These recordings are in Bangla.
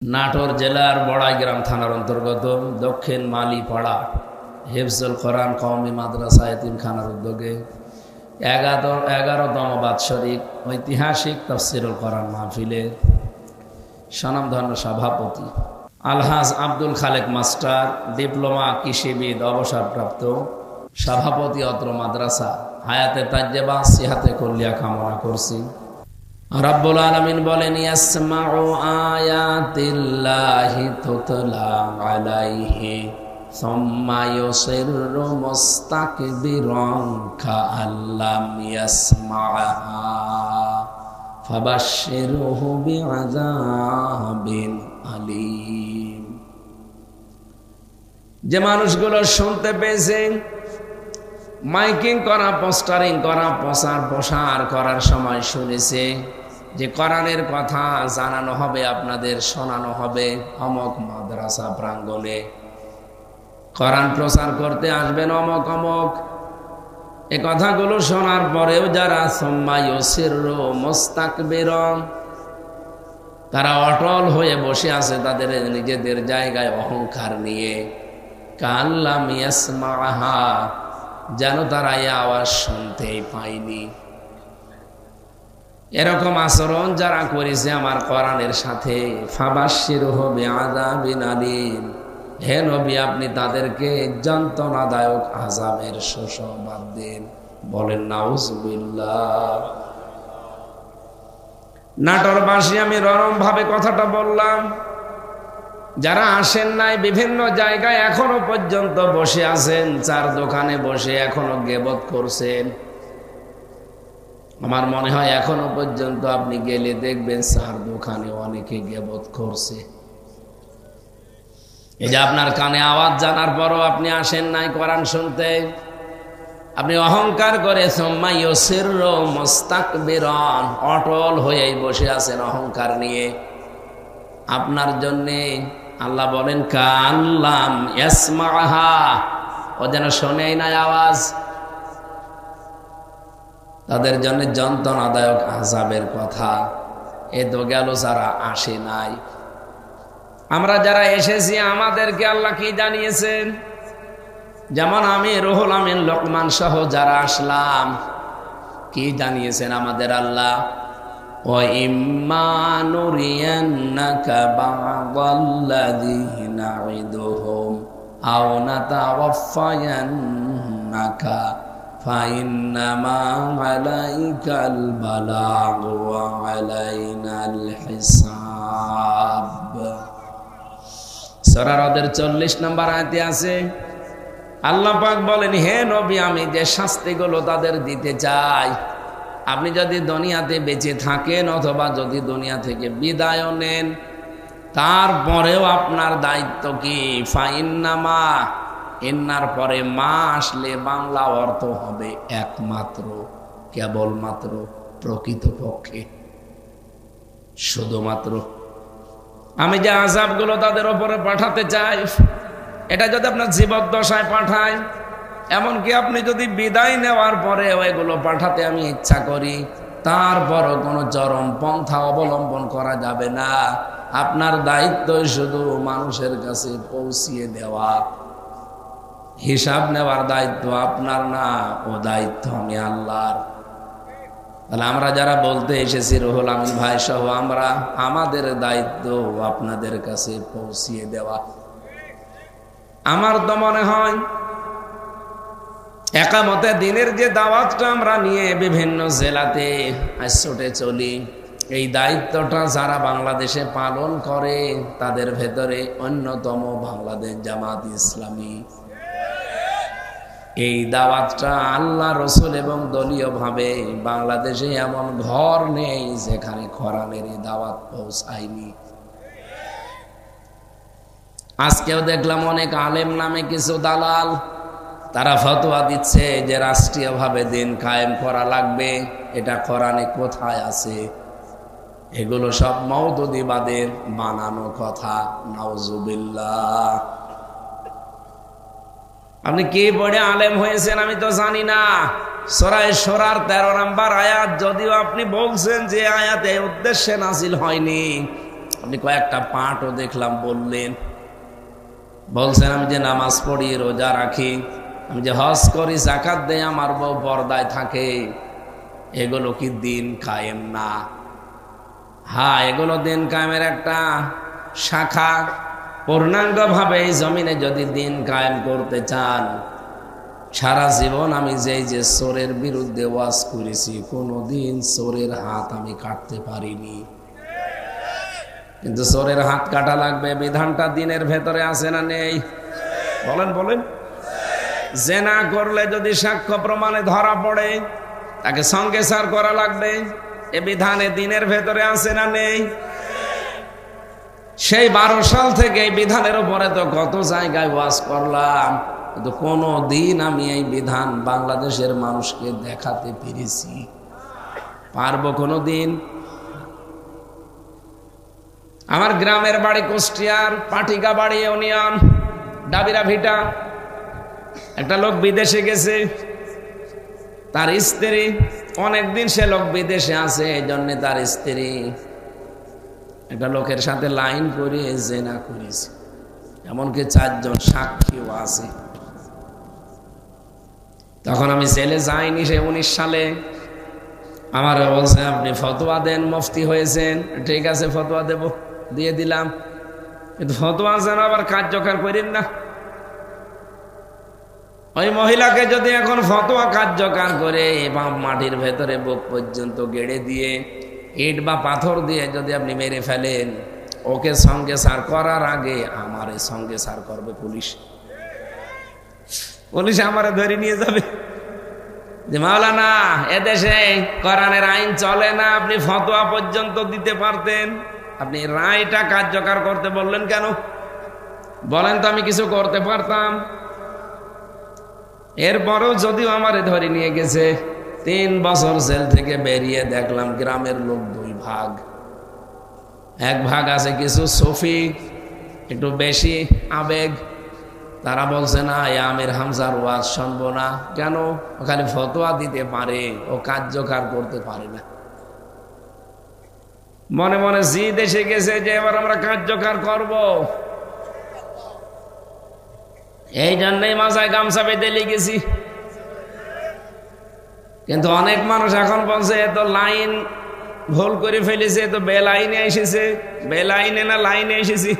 নাটোর জেলার বড়াইগ্রাম থানার অন্তর্গত দক্ষিণ মালিপাড়া হিফজুল কোরআন কওমি মাদ্রাসা এতিমখানার উদ্যোগে 11তম বাৎসরিক ঐতিহাসিক তাফসীরুল কোরআন মাহফিলের স্বনামধন্য সভাপতি আলহাজ আব্দুল খালেক মাস্টার, ডিপ্লোমা কৃষিবিদ, অবসরপ্রাপ্ত সভাপতি অত্র মাদ্রাসা, হায়াতে তাজ্জেবা সিহাতে কুল্লিয়া কামনা করছি। রাব্বুল আলামিন বলেন, ইয়াসমাউ আয়াতিল্লাহি তুতলা আলাইহি সুম্মা ইউসিররু মুস্তাকবিরান কাআল্লাম ইয়াসমাআহা ফাবাশশিরহু বিআযাবিন আলীম। যে মানুষগুলো শুনতে পেয়েছে, মাইকিং করা, পোস্টারিং করা, প্রসার করার সময় শুনেছে যে কোরআনের কথা জানানো হবে, আপনাদের শোনানো হবে অমক মাদ্রাসা প্রাঙ্গণে, কোরআন প্রচার করতে আসবেন অমক অমক। এ কথাগুলো শোনার পরেও যারা সুম্মা ইউসিররু মুস্তাকবিরান, তারা অটল হয়ে বসে আছে তাদের নিজেদের জায়গায় অহংকার নিয়ে, কাআল্লাম ইয়াসমাআহা, যেন তারা এই আওয়াজ শুনতেই পায়নি। এরকম আচরণ যারা করেছে আমার কোরআনের সাথে, ফাবাশশিরহু বিআযাবিন আলীম, হে নবী আপনি তাদেরকে যন্ত্রণাদায়ক আযাবের সুসংবাদ দিন। বলেন নাউজুবিল্লাহ। নাটোরবাসী, আমি নরম ভাবে কথাটা বললাম, যারা আসেন নাই, বিভিন্ন জায়গায় এখনো পর্যন্ত বসে আছেন, চার দোকানে বসে এখনো গীবত করছেন, আমার মনে হয় এখনো পর্যন্ত আপনি গেলে দেখবেন চার দোকানে অনেকে গীবত করছে। এই যে আপনার কানে আওয়াজ জানার পরও আপনি আসেন নাই কোরআন শুনতে, আপনি অহংকার করে সুম্মা ইউসিররু মুস্তাকবিরান, অটল হয়েই বসে আছেন অহংকার নিয়ে। আপনার জন্যে আল্লাহ বলেন, কাআল্লাম ইয়াসমাআহা, ও যেন শোনেই নাই আওয়াজ। তাদের জন্য যন্ত্রণাদায়ক আযাবের কথা। এ তো গেল যারা আসে নাই। আমরা যারা এসেছি আমাদেরকে আল্লাহ কি জানিয়েছেন? যেমন আমি, রুহুল আমিন, লোকমান সহ যারা আসলাম, কি জানিয়েছেন আমাদের আল্লাহ? وَإِمَّا نُرِيَنَّكَ بَعْضَ الَّذِي نَعِدُهُمْ أَوْ نَتَوَفَّيَنَّكَ فَإِنَّمَا عَلَيْكَ الْبَلَاغُ وَعَلَيْنَا الْحِسَابُ। সূরা রদের 40 নম্বর আয়াতে আছে, আল্লাহ পাক বলেন, হে নবী আমি যে শাস্তিগুলো তাদের দিতে চাই, আপনি যদি দুনিয়াতে বেঁচে থাকেন অথবা যদি দুনিয়া থেকে বিদায় নেন, তারপরেও আপনার দায়িত্ব কি? ফাইন্নামা, ইন্নার পরে মা আসলে বাংলা অর্থ হবে একমাত্র, কেবলমাত্র, প্রকৃতপক্ষে, শুধুমাত্র। আমি যে আযাবগুলো তাদের উপরে পাঠাতে চাই, এটা যদি আপনার জীবদ্দশায় পাঠায়, এমনকি আপনি যদি বিদায় নেওয়ার পরে এগুলো পাঠাতে আমি ইচ্ছা করি, তারপরও কোনো চরম পন্থা অবলম্বন করা যাবে না। আপনার দায়িত্ব শুধু মানুষের কাছে পৌঁছিয়ে দেওয়া, হিসাব নেওয়ার দায়িত্ব আপনার না, ও দায়িত্ব আমি আল্লাহর। তাহলে আমরা যারা বলতে এসেছি, রুহুল আমিন ভাই সহ আমরা, আমাদের দায়িত্ব আপনাদের কাছে পৌঁছিয়ে দেওয়া। আমার তো মনে হয় একামতে দিনের যে দাওয়াতটা আমরা নিয়ে বিভিন্ন জেলাতে ছুটে চলি, এই দায়িত্বটা যারা বাংলাদেশে পালন করে তাদের ভেতরে অন্যতম বাংলাদেশ জামাত ইসলামী। এই দাওয়াতটা আল্লাহ, রসুল এবং দলীয় ভাবে বাংলাদেশে এমন ঘর নেই যেখানে কোরআনের এই দাওয়াত পৌঁছায়নি। আজকেও দেখলাম অনেক আলেম নামে কিছু দালাল, তারা ফতোয়া দিচ্ছে যে রাষ্ট্রীয়ভাবে দিন কায়েম করা লাগবে। এটা কোরআনে কোথায় আছে? এগুলো সব মওদুদিবাদের বানানো কথা। নাউজুবিল্লাহ। আপনি কি পড়ে আলেম হয়েছেন আমি তো জানি না। সূরা শুরার 13 নম্বর আয়াত, যদিও আপনি বলছেন যে আয়াত এই উদ্দেশ্যে নাজিল হয়নি, আপনি কয়েকটা পাঠও দেখলাম বললেন, বলছেন আমি যে নামাজ পড়ি, রোজা রাখি, আমি যে হজ করি, যাকাত দেই, আমার বউ পর্দায় থাকে, এগুলো কি দিন কায়েম না? হ্যাঁ, এগুলো দিন কায়েমের একটা শাখা। পূর্ণাঙ্গভাবে এই জমিনে যদি দিন কায়েম করতে চান, সারা জীবন আমি যে চোরের বিরুদ্ধে ওয়াজ করেছি, কোনোদিন চোরের হাত আমি কাটতে পারিনি। কিন্তু চোরের হাত কাটা লাগবে, বিধানটা দিনের ভেতরে আছে না নেই? বলেন বলেন। জেনা করলে যদি সাক্ষ্য প্রমাণে ধরা পড়ে, তাকে সঙ্গে সার করা লাগবে, এ বিধানে দিনের ভেতরে আছে না নেই? সেই 12 সাল থেকে এই বিধানের উপরে তো কত জায়গায় ওয়াজ করলাম, কিন্তু কোনো দিন আমি এই বিধান বাংলাদেশের মানুষকে দেখাতে পেরেছি? পারবো কোনো দিন? আমার গ্রামের বাড়ি কুষ্টিয়ার পাটিকাবাড়ি ইউনিয়ন ডাবিরা ভিটা। একটা লোক বিদেশে গেছে, তার স্ত্রী, অনেকদিন সে লোক বিদেশে আছে, এই জন্য তার স্ত্রী একটা লোকের সাথে লাইন করে জেনা করেছে, এমনকি 4 জন সাক্ষীও আছে। তখন আমি ছেলে যাইনি, সে 19 সালে আমার বলছে আপনি ফতোয়া দেন, মুফতি হয়েছেন, ঠিক আছে ফতোয়া দেব, দিয়ে দিলাম, কিন্তু ফতোয়া যেন আবার কার্যকর করেন না। ওই মহিলাকে যদি এখন ফতোয়া কার্যকর করে বাম মাটির ভেতরে বুক পর্যন্ত গেড়ে দিয়ে ইট বা পাথর দিয়ে যদি আপনি মেরে ফেলেন, ওকে সঙ্গে সার করার আগে আমারে সঙ্গে সার করবে পুলিশ। পুলিশ আমারে ধরে নিয়ে যাবে যে মাওলানা, এদেশে কোরআনের আইন চলে না, আপনি ফতোয়া পর্যন্ত দিতে পারতেন, আপনি রায়টা কার্যকর করতে বললেন কেন? বলেন তো আমি কিছু করতে পারতাম। এরপরও যদিও আমারে ধরে নিয়ে গেছে, 3 বছর জেল থেকে বেরিয়ে দেখলাম গ্রামের লোক 2 ভাগ। এক ভাগ আছে কিছু সফি, একটু বেশি আবেগ, তারা বলছে না এই আমির হামজার ওয়াজ শুনবো না। কেন? ও খালি ফতোয়া দিতে পারে, ও কার্যকর করতে পারে না। মনে মনে জিদ এসে গেছে যে এবার আমরা কার্যকর করব। এই জন্যই মাথায় গামছা বেঁধে লেগেছি। কিন্তু অনেক মানুষ এখন বলছে এ তো লাইন ভুল করে ফেলেছে, তো বেলাইনে এসেছে। বেলাইনে না লাইনে এসেছি?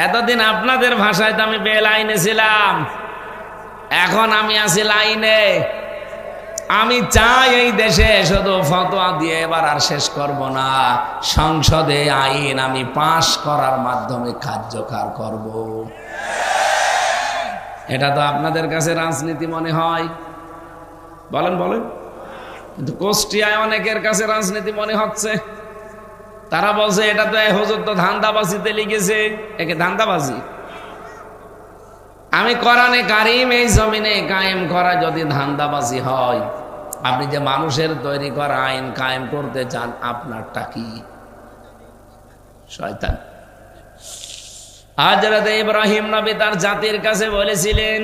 এতদিন আপনাদের ভাষায় তো আমি বেলাইনে ছিলাম, এখন আমি আছি লাইনে। আমি চাই এই দেশে শুধু ফতোয়া দিয়ে এবার আর শেষ করব না, সংসদে আইন আমি পাশ করার মাধ্যমে কার্যকর করব। এটা তো আপনাদের কাছে রাজনীতি মনে হয়, বলেন বলেন, কিন্তু কুষ্টিয়ায় অনেকের কাছে রাজনীতি মনে হচ্ছে। তারা বলছে এটা তো হুজুর তো ধান্দাবাজিতে লিখেছে, একে ধান্দাবাজি। আমি কোরআনে কারিম এই জমিনে কায়েম করা যদি ধান্দাবাজি হয়, আপনি যে মানুষের তৈরি করা আইন কায়েম করতে চান, আপনারটা কি? শয়তান। হযরত ইব্রাহিম নবী তার জাতির কাছে বলেছিলেন,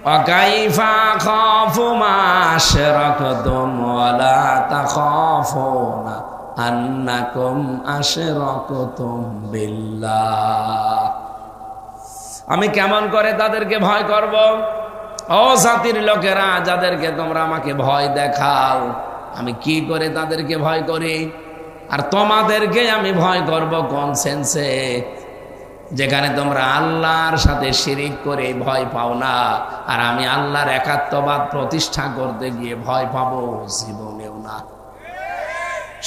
ওয়াকাইফা খাফু মা আশরাকতুম ওয়ালা তাখাফুনা আন্নাকুম আশরাকতুম বিল্লাহ। আমি কেমন করে তাদেরকে ভয় করব? ও জাতির লোকেরা, যাদেরকে তোমরা আমাকে ভয় দেখাও, আমি কি করে তাদেরকে ভয় করি? আর তোমাদেরকে আমি ভয় করব কোন সেন্সে? যেখানে তোমরা আল্লাহর সাথে শিরিক করে ভয় পাও না, আর আমি আল্লাহর একাত্মবাদ প্রতিষ্ঠা করতে গিয়ে ভয় পাবো জীবনেও না।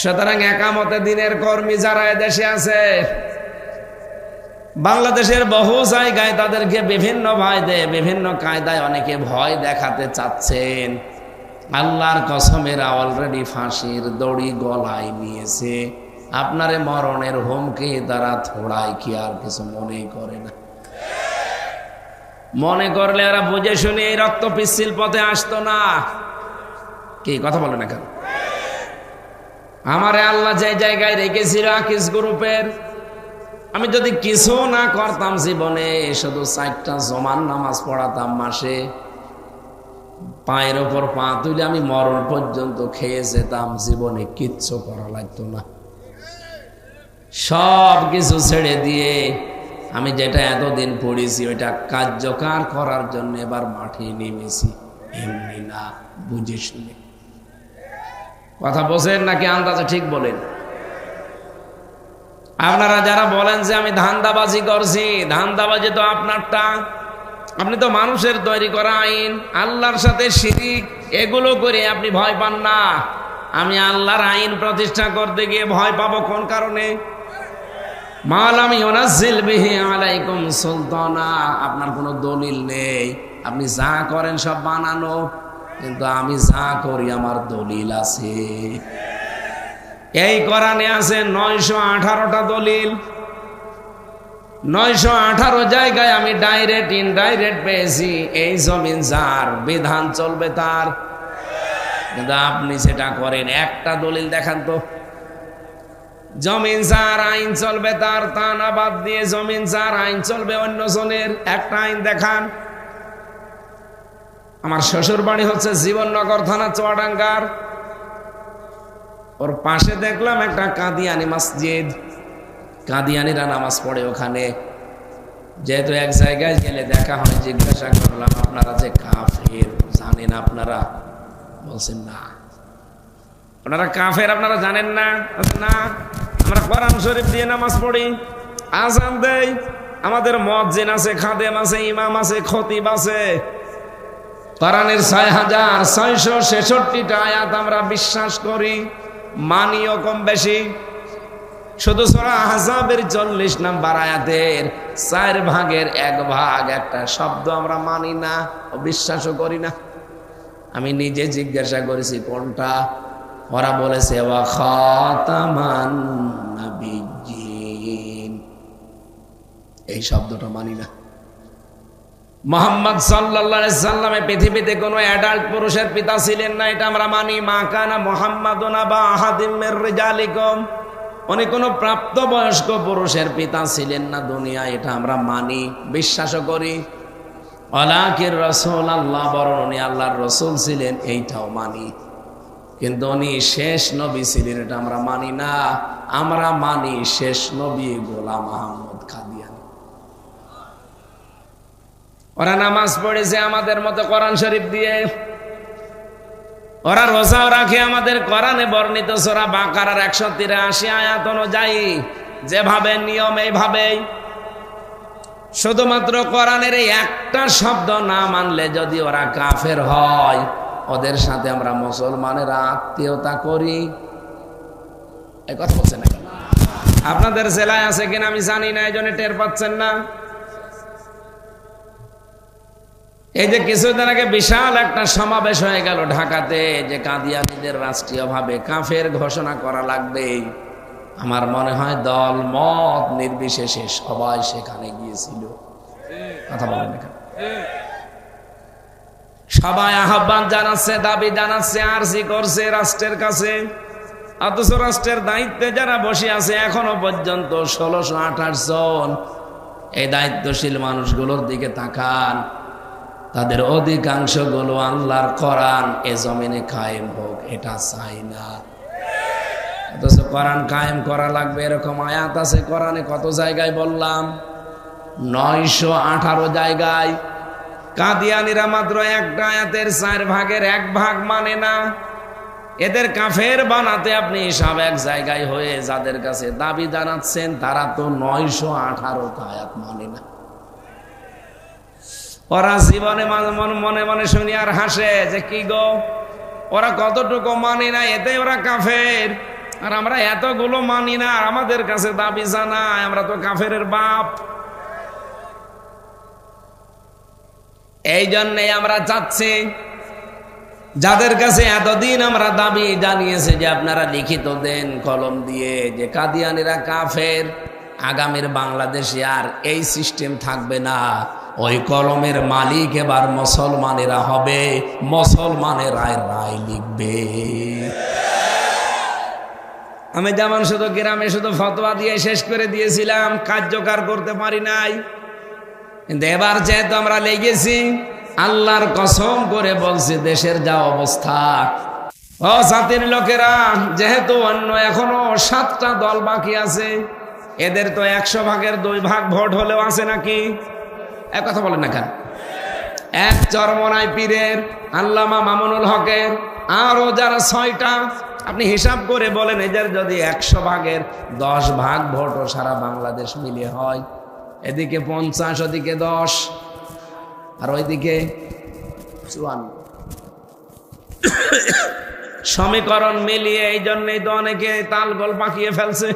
সুতরাং একামতে দিনের কর্মী যারা এদেশে আছে, বাংলাদেশের বহু জায়গায় তাদেরকে বিভিন্ন ভয় দেয়, বিভিন্ন কায়দায় অনেকে ভয় দেখাতে চাচ্ছেন। আল্লাহর কসমেরা অলরেডি ফাঁসির দড়ি গলায় নিয়েছে, আপনারে মরণের হুমকি তারা থোড়াই কি আর কিছু মনেই করে না। মনে করলে ওরা বুঝে শুনে এই রক্ত পিচ্ছিল পথে আসতো না। কি কথা বলে না কেন? আমারে আল্লাহ যে জায়গায় রেখেছিল আকিস গ্রুপের, আমি যদি কিছু না করতাম জীবনে, শুধু 4টা জমান নামাজ পড়াতাম মাসে, পায়ের ওপর পা তুলে আমি মরণ পর্যন্ত খেয়ে যেতাম, জীবনে কিচ্ছু করা লাগতো না। সব কিছু ছেড়ে দিয়ে আমি যেটা এতদিন পড়েছি ওইটা কার্যকর করার জন্য এবার মাঠে নেমেছি। এমনি না, বুঝে শুনে। কথা বলছেন নাকি আন্দাজে ঠিক বলেন? আপনারা যারা বলেন যে আমি ধান্দাবাজি করছি, ধান্দাবাজি তো আপনারটা। আপনি তো মানুষের তৈরি করা আইন, আল্লাহর সাথে শিরিক, এগুলো করে আপনি ভয় পান না। আমি আল্লাহর আইন প্রতিষ্ঠা করতে গিয়ে ভয় পাবো কোন কারণে? মালাম ইউনাজ্জিল বিহি আলাইকুম সুলতানা, আপনার কোনো দলিল নেই, আপনি যা করেন সব বানানো। কিন্তু আমি যা করি আমার দলিল আছে। এই কোরআনে আছে 918টা দলিল। 918 জায়গায় আমি ডাইরেক্ট ইনডাইরেক্ট পেয়েছি। এই জমিন যার, বিধান চলবে তার। কিন্তু আপনি সেটা করেন। একটা দলিল দেখান তো, জমিন যার আইন চলবে তার, তা না বাদ দিয়ে জমিন যার আইন চলবে অন্য জনের। একটা আইন দেখান। আমার শ্বশুর বাড়ি হচ্ছে জীবননগর থানা, চুয়াডাঙ্গার। ওর পাশে দেখলাম একটা কাদিয়ানি মসজিদ, কাদিয়ানিরা নামাজ পড়ে ওখানে। যেহেতু এক জায়গায় গেলে দেখা হয়, জিজ্ঞাসা করলাম আপনারা যে কাফের জানেন আপনারা? বলছেন না। আপনারা কাফের আপনারা জানেন না? না, আমরা কোরআন শরীফ দিয়ে নামাজ পড়ি, আযান দেই, আমাদের মুয়াজ্জিন আছে, খাদেম আছে, ইমাম আছে, খতিব আছে। কোরআনের 6666টা আয়াত আমরা বিশ্বাস করি, মানিও কম বেশি। শুধু সূরা আহজাবের 40 নম্বর আয়াতের 4 ভাগের 1 ভাগ একটা শব্দ আমরা মানি না ও বিশ্বাসও করি না। আমি নিজে জিজ্ঞাসা করেছি কোনটা, ওরা বলেছে ওয়া খাতামান নাবিয়্যিন, এই শব্দটা মানি না। মুহাম্মদ সাল্লাল্লাহু আলাইহি সাল্লামে পৃথিবীতে কোনো অ্যাডাল্ট পুরুষের পিতা ছিলেন না, এটা আমরা মানি। মা কানা মুহাম্মাদুন আবা আহাদিম মির রিজালিকুম, উনি কোনো প্রাপ্তবয়স্ক পুরুষের পিতা ছিলেন না দুনিয়ায়, এটা আমরা মানি, বিশ্বাসও করি। ওয়ালাকির রাসূলুল্লাহ, বরং উনি আল্লাহর রাসূল ছিলেন, এইটাও মানি। কিন্তু উনি শেষ নবী ছিলেন এটা আমরা মানি না। আমরা মানি শেষ নবী গোলাম আহমদ কাদিয়ানী। ওরা নামাজ পড়েছে আমাদের মতো কোরআন শরীফ দিয়ে, ওরা রোজাও রাখে আমাদের কোরআনে বর্ণিত সূরা বাকারার 183 আয়াত অনুযায়ী, যেভাবে নিয়ম এইভাবেই। শুধুমাত্র কোরআনের এই একটা শব্দ না মানলে যদি ওরা কাফের হয়, ওদের সাথে আমরা মুসলমানের আত্মীয়তা করি। এই কথা বলছেন না? আপনাদের জেলায় আছে কিনা আমি জানি না, এই জন্য টের পাচ্ছেন না। এই যে কিছুদিন আগে বিশাল একটা সমাবেশ হয়ে গেল ঢাকাতে, যে কাদিয়ানীদের রাষ্ট্রীয়ভাবে কাফের ঘোষণা করা লাগবে। আমার মনে হয় দল মত নির্বিশেষে সবাই সেখানে গিয়েছিল। কথা বলেন না? সবাই আহ্বান জানাচ্ছে, দাবি জানাচ্ছে, আরজি করছে রাষ্ট্রের কাছে। অথচ রাষ্ট্রের দায়িত্বে যারা বসে আছে এখনো পর্যন্ত 1628 জন। এই দায়িত্বশীল মানুষগুলোর দিকে তাকান, তাদের অধিকাংশ গুলো আল্লাহর কোরআন এ জমিনে কায়েম হোক এটা চাই না। অথচ কোরআন কায়েম করা লাগবে এরকম আয়াত আছে কোরআনে। কত জায়গায় বললাম? 918 জায়গায়। কাদিয়ানীরা মাত্র একটা আয়াতের 4 ভাগের 1 ভাগ মানে না। এদের কাফের বানাতে আপনি সব এক জায়গায় হয়ে যাদের কাছে দাবি জানাচ্ছেন, তারা তো 918টা আয়াত মানে না। ওরা জীবনে মনে মনে শুনি আর হাসে যে কি গো, ওরা কতটুকু মানি না, এতে ওরা কাফের। আর আমরা এতগুলো মানি না, আর আমাদের কাছে দাবি জানায়, আমরা তো কাফেরের বাপ। এই জন্যে আমরা চাচ্ছি যাদের কাছে এতদিন আমরা দাবি জানিয়েছি যে আপনারা লিখিত দেন কলম দিয়ে যে কাদিয়ানীরা কাফের, আগামীর বাংলাদেশে আর এই সিস্টেম থাকবে না। ওই কলমের মালিক এবার মুসলমানেরা হবে, মুসলমানেরা রায় লিখবে। আমি যেমন শুধু গ্রামে শুধু ফতোয়া দিয়ে শেষ করে দিয়েছিলাম, কার্যকর করতে পারি নাই। কিন্তু এবার যেহেতু আমরা লেগেছি, আল্লাহর কসম করে বলছি দেশের যা অবস্থা, ও জাতির লোকেরা, যেহেতু অন্য এখনো 7টা দল বাকি আছে, এদের তো 100 ভাগের 2 ভাগ ভোট হলেও আছে নাকি? এক কথা বলেন না কেন? এক চরমনাই পীরের, আল্লামা মামুনুল হকের, আরো যারা 6টা, আপনি হিসাব করে বলেন এদের যদি 100 ভাগের 10 ভাগ ভোটও সারা বাংলাদেশ মিলিয়ে হয়, এদিকে 50, ওদিকে 10, আর ওইদিকে 54, সমীকরণ মিলিয়ে এই জন্যই তো অনেকে তালগোল পাকিয়ে ফেলছে।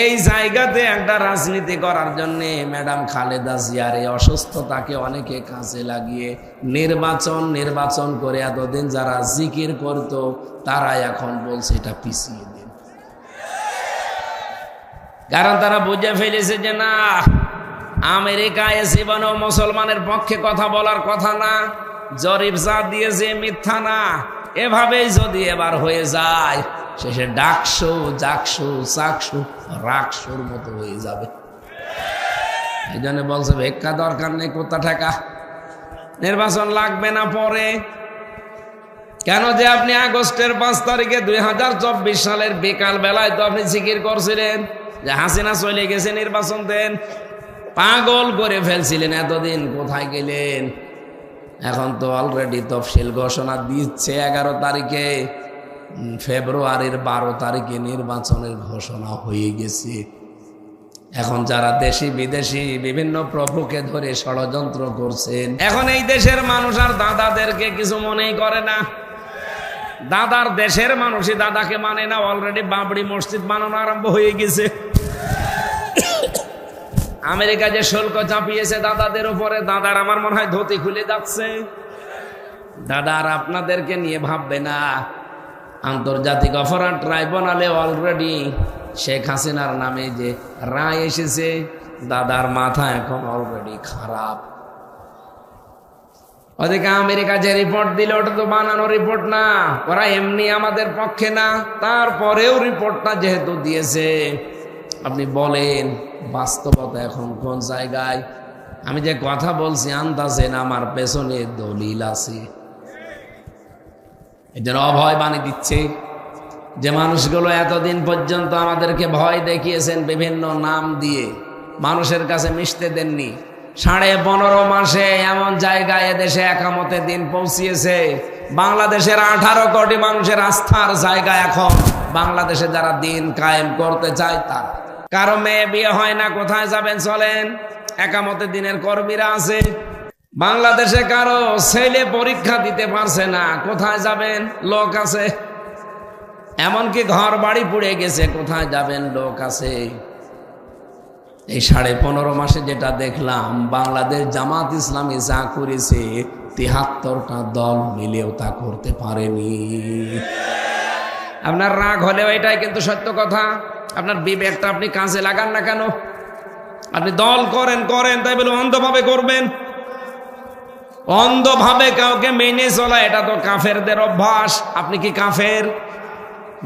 এই জায়গাতে একটা রাজনীতি করার জন্য ম্যাডাম খালেদা জিয়ার এই অসুস্থতাকে অনেকে কাজে লাগিয়ে নির্বাচন করে এতদিন যারা জিকির করত তারা এখন বলছে এটা পিছিয়ে দিন। কারণ তারা বুঝে ফেলেছে যে না, আমেরিকায় জীবনেও মুসলমানের পক্ষে কথা বলার কথা না, জরিপ যা দিয়েছে মিথ্যা না। এভাবেই যদি এবার হয়ে যায়, শেষে ডাকসু জাকসু চাকসু রাকসুর মতো হয়ে যাবে। এই জন্য বলছে ভিক্ষা দরকার নেই, কোথা ঠেকা, নির্বাচন লাগবে না পরে। কেন যে আপনি আগস্টের 5 তারিখে 2024 সালের বিকাল বেলায় তো আপনি জিকির করছিলেন যে হাসিনা চলে গেছে, নির্বাচন দেন, পাগল করে ফেলছিলেন এতদিন, কোথায় গেলেন? এখন তো অলরেডি তফসিল ঘোষণা দিচ্ছে 11 তারিখে, ফেব্রুয়ারির 12 তারিখে নির্বাচনের ঘোষণা হয়ে গেছে। এখন যারা দেশি বিদেশি বিভিন্ন প্রভুকে ধরে ষড়যন্ত্র করছেন, এখন এই দেশের মানুষ আর দাদাদেরকে কিছু মনেই করে না। দাদার দেশের মানুষই দাদাকে মানে না, অলরেডি বাবরি মসজিদ বানানো আরম্ভ হয়ে গেছে। আমেরিকা যে শুল্ক চাপিয়েছে দাদাদের উপরে, দাদার আমার মনে হয় ধুতি খুলে যাচ্ছে। দাদা আর আপনাদেরকে নিয়ে ভাববে না। আন্তর্জাতিক অপরাধ ট্রাইব্যুনালে অলরেডি শেখ হাসিনার নামে যে রায় এসেছে, দাদার মাথা এখন অলরেডি খারাপ। ওদিকে আমেরিকা যে রিপোর্ট দিল ওটা তো বানানো রিপোর্ট না, ওরা এমনি আমাদের পক্ষে না, তারপরেও রিপোর্টটা যেহেতু দিয়েছে, আপনি বলেন বাস্তবতা এখন কোন জায়গায়? আমি যে কথা বলছি আন্দাজেন আমার পেছনে দলিল আছে। এদের অভয় বাণী দিচ্ছে যে মানুষগুলো এতদিন পর্যন্ত আমাদেরকে ভয় দেখিয়েছেন বিভিন্ন নাম দিয়ে, মানুষের কাছে মিশতে দেননি। 15.5 মাসে এমন জায়গায় এদেশে একামতের দিন পৌঁছিয়েছে, বাংলাদেশের 18 কোটি মানুষের আস্থার জায়গা এখন বাংলাদেশে যারা দিন কায়েম করতে চায় তারা। কারো মেয়ে বিয়ে হয় না, কোথায় যাবেন চলেন? একামতের দিনের কর্মীরা আছে। বাংলাদেশে কারো ছেলে পরীক্ষা দিতে পারছে না, কোথায় যাবেন? লোক আছে। এমনকি ঘর বাড়ি পুড়ে গেছে, কোথায় যাবেন? লোক আছে। এই 15.5 মাসে যেটা দেখলাম, বাংলাদেশ জামাত ইসলামী যা করেছে 73টা দল মিলেও তা করতে পারেনি। আপনার রাগ হলেও এটাই কিন্তু সত্য কথা। আপনার বিবেকটা আপনি কাজে লাগান না কেন? আপনি দল করেন তাই বলে অন্ধভাবে করবেন? অন্ধভাবে কাউকে মেনে চলা এটা তো কাফেরদের অভ্যাস। আপনি কি কাফের?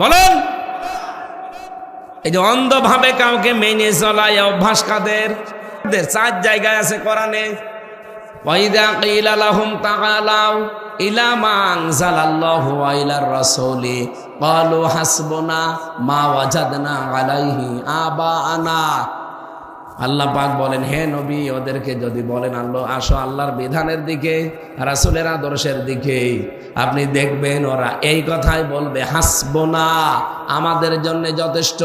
বলেন। এই যে অন্ধভাবে কাউকে মেনে চলা এই অভ্যাস কাদের? 4 জায়গায় আছে কোরআনে। ওয়াইদা কিলা লাহুম তাআলাউ ইলা মা আনজালাল্লাহু ওয়া ইলার রাসূলি ক্বালু হাসবুনা মা ওয়াজাদনা আলাইহি আবাআনা। আল্লাহ পাক বলেন, হে নবী, ওদেরকে যদি বলেন আসো আল্লাহর বিধানের দিকে, রাসূলের আদর্শের দিকে, আপনি দেখবেন ওরা এই কথাই বলবে, হাসবুনা, আমাদের জন্য যথেষ্ট,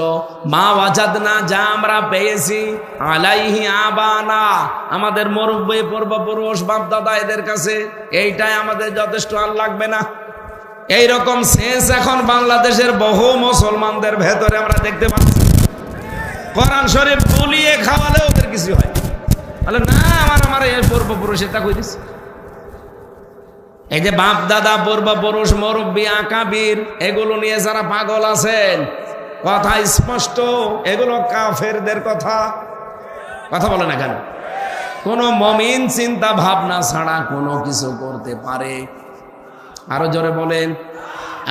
মা ওয়াজাদনা, যা আমরা পেয়েছি, আলাইহি আবানা, আমাদের মুরব্বি পূর্বপুরুষ বাপ দাদা এদের কাছে এইটাই আমাদের যথেষ্ট, আর লাগবে না। এইরকম সেন্স এখন বাংলাদেশের বহু মুসলমানদের ভেতরে আমরা দেখতে পাচ্ছি। কোরআন শরীফ বলিয়ে খাওয়ালে ওদের কিছু হয়, বলে না আমার এই পূর্বপুরুষ এটা কই দিচ্ছে। এই যে বাপ দাদা পূর্বপুরুষ মুরব্বি আকাবির এগুলো নিয়ে যারা পাগল আছেন, কথা স্পষ্ট, এগুলো কাফেরদের কথা বলে না কেন? কোন মমিন চিন্তা ভাবনা ছাড়া কোনো কিছু করতে পারে? আরো জোরে বলেন।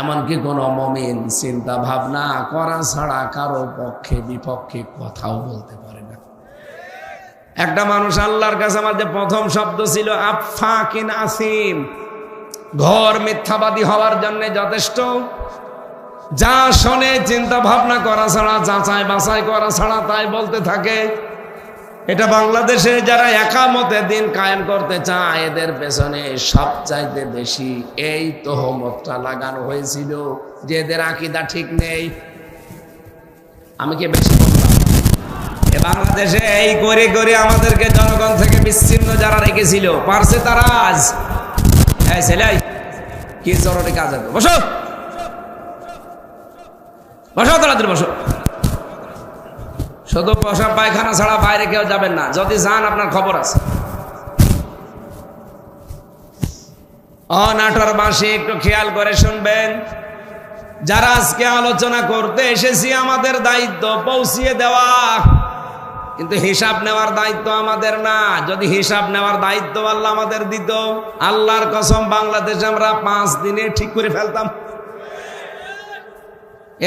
এমনকি কোন মমিন চিন্তা ভাবনা করা ছাড়া কারো পক্ষে বিপক্ষে কথাও বলতে পারে না। একটা মানুষ আল্লাহর কাছে আমাদের প্রথম শব্দ ছিল আফাকিন আসিম, ঘর মিথ্যাবাদী হওয়ার জন্য যথেষ্ট। যা শোনে চিন্তা ভাবনা করা ছাড়া, যাচাই বাছাই করা ছাড়া তাই বলতে থাকে। এটা বাংলাদেশে যারা একামতে দিন কায়েম করতে চায় এদের পেছনে সবচাইতে বেশি এই তহমতটা লাগানো হয়েছিল যে এদের আকীদা ঠিক নেই। আমি কি বেশি বললাম? এ বাংলাদেশে এই করে করে আমাদেরকে জনগণ থেকে বিচ্ছিন্ন যারা রেখেছিল, পারছে তারা আজ। এই ছেলে কি জরুরি কাজ আছে, বসো বসো, তাড়াতাড়ি বসো। শুধু পেশাব পায়খানা ছাড়া বাইরে কেউ যাবেন না, যদি যান আপনার খবর আছে। নাটোরবাসী একটু খেয়াল করে শুনবেন, যারা আজকে আলোচনা করতে এসেছি আমাদের দায়িত্ব পৌঁছিয়ে দেওয়া, কিন্তু হিসাব নেওয়ার দায়িত্ব আমাদের না। যদি হিসাব নেওয়ার দায়িত্ব আল্লাহ আমাদের দিত, আল্লাহর কসম বাংলাদেশে আমরা 5 দিনে ঠিক করে ফেলতাম।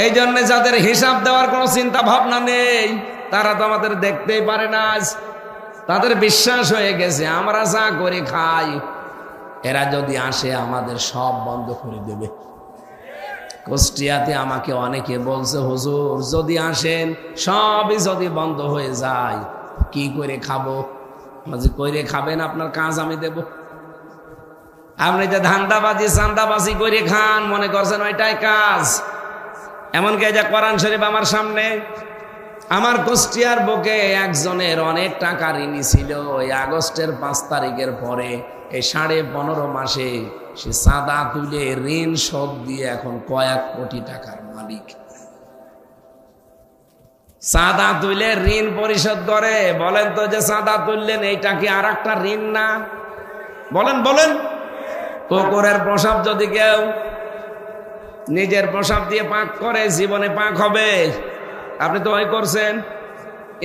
এই জন্য যাদের হিসাব দেওয়ার কোনো চিন্তা ভাবনা নেই তারা তো আমাদের দেখতেই পারে না। আজ তাদের বিশ্বাস হয়ে গেছে আমরা যা করে খাই, এরা যদি আসে আমাদের সব বন্ধ করে দেবে। কুষ্টিয়াতে আমাকে অনেকে বলছে, হুজুর যদি আসেন সবই যদি বন্ধ হয়ে যায় কি করে খাবো? করে খাবেন, আপনার কাজ আমি দেব। আপনি যে ধান্দাবাজি চান্দাবাজি করে খান মনে করছেন ওইটাই কাজ। এমনকি যে কোরআন শরীফ আমার সামনে, আমার কুষ্টিয়ার বুকে একজনের অনেক টাকা ঋণী ছিল। ওই আগস্টের 5 তারিখের পরে এই 15.5 মাসে সে চাঁদা তুলে ঋণ শোধ দিয়ে এখন কয়েক কোটি টাকার মালিক। চাঁদা তুলে ঋণ পরিশোধ করে। বলেন তো যে চাঁদা তুললেন এইটা কি আর একটা ঋণ না? বলেন বলেন। কুকুরের প্রসাব যদি কেউ নিজের প্রসাব দিয়ে পাক করে জীবনে পাক হবে? আপনি তো ওই করছেন।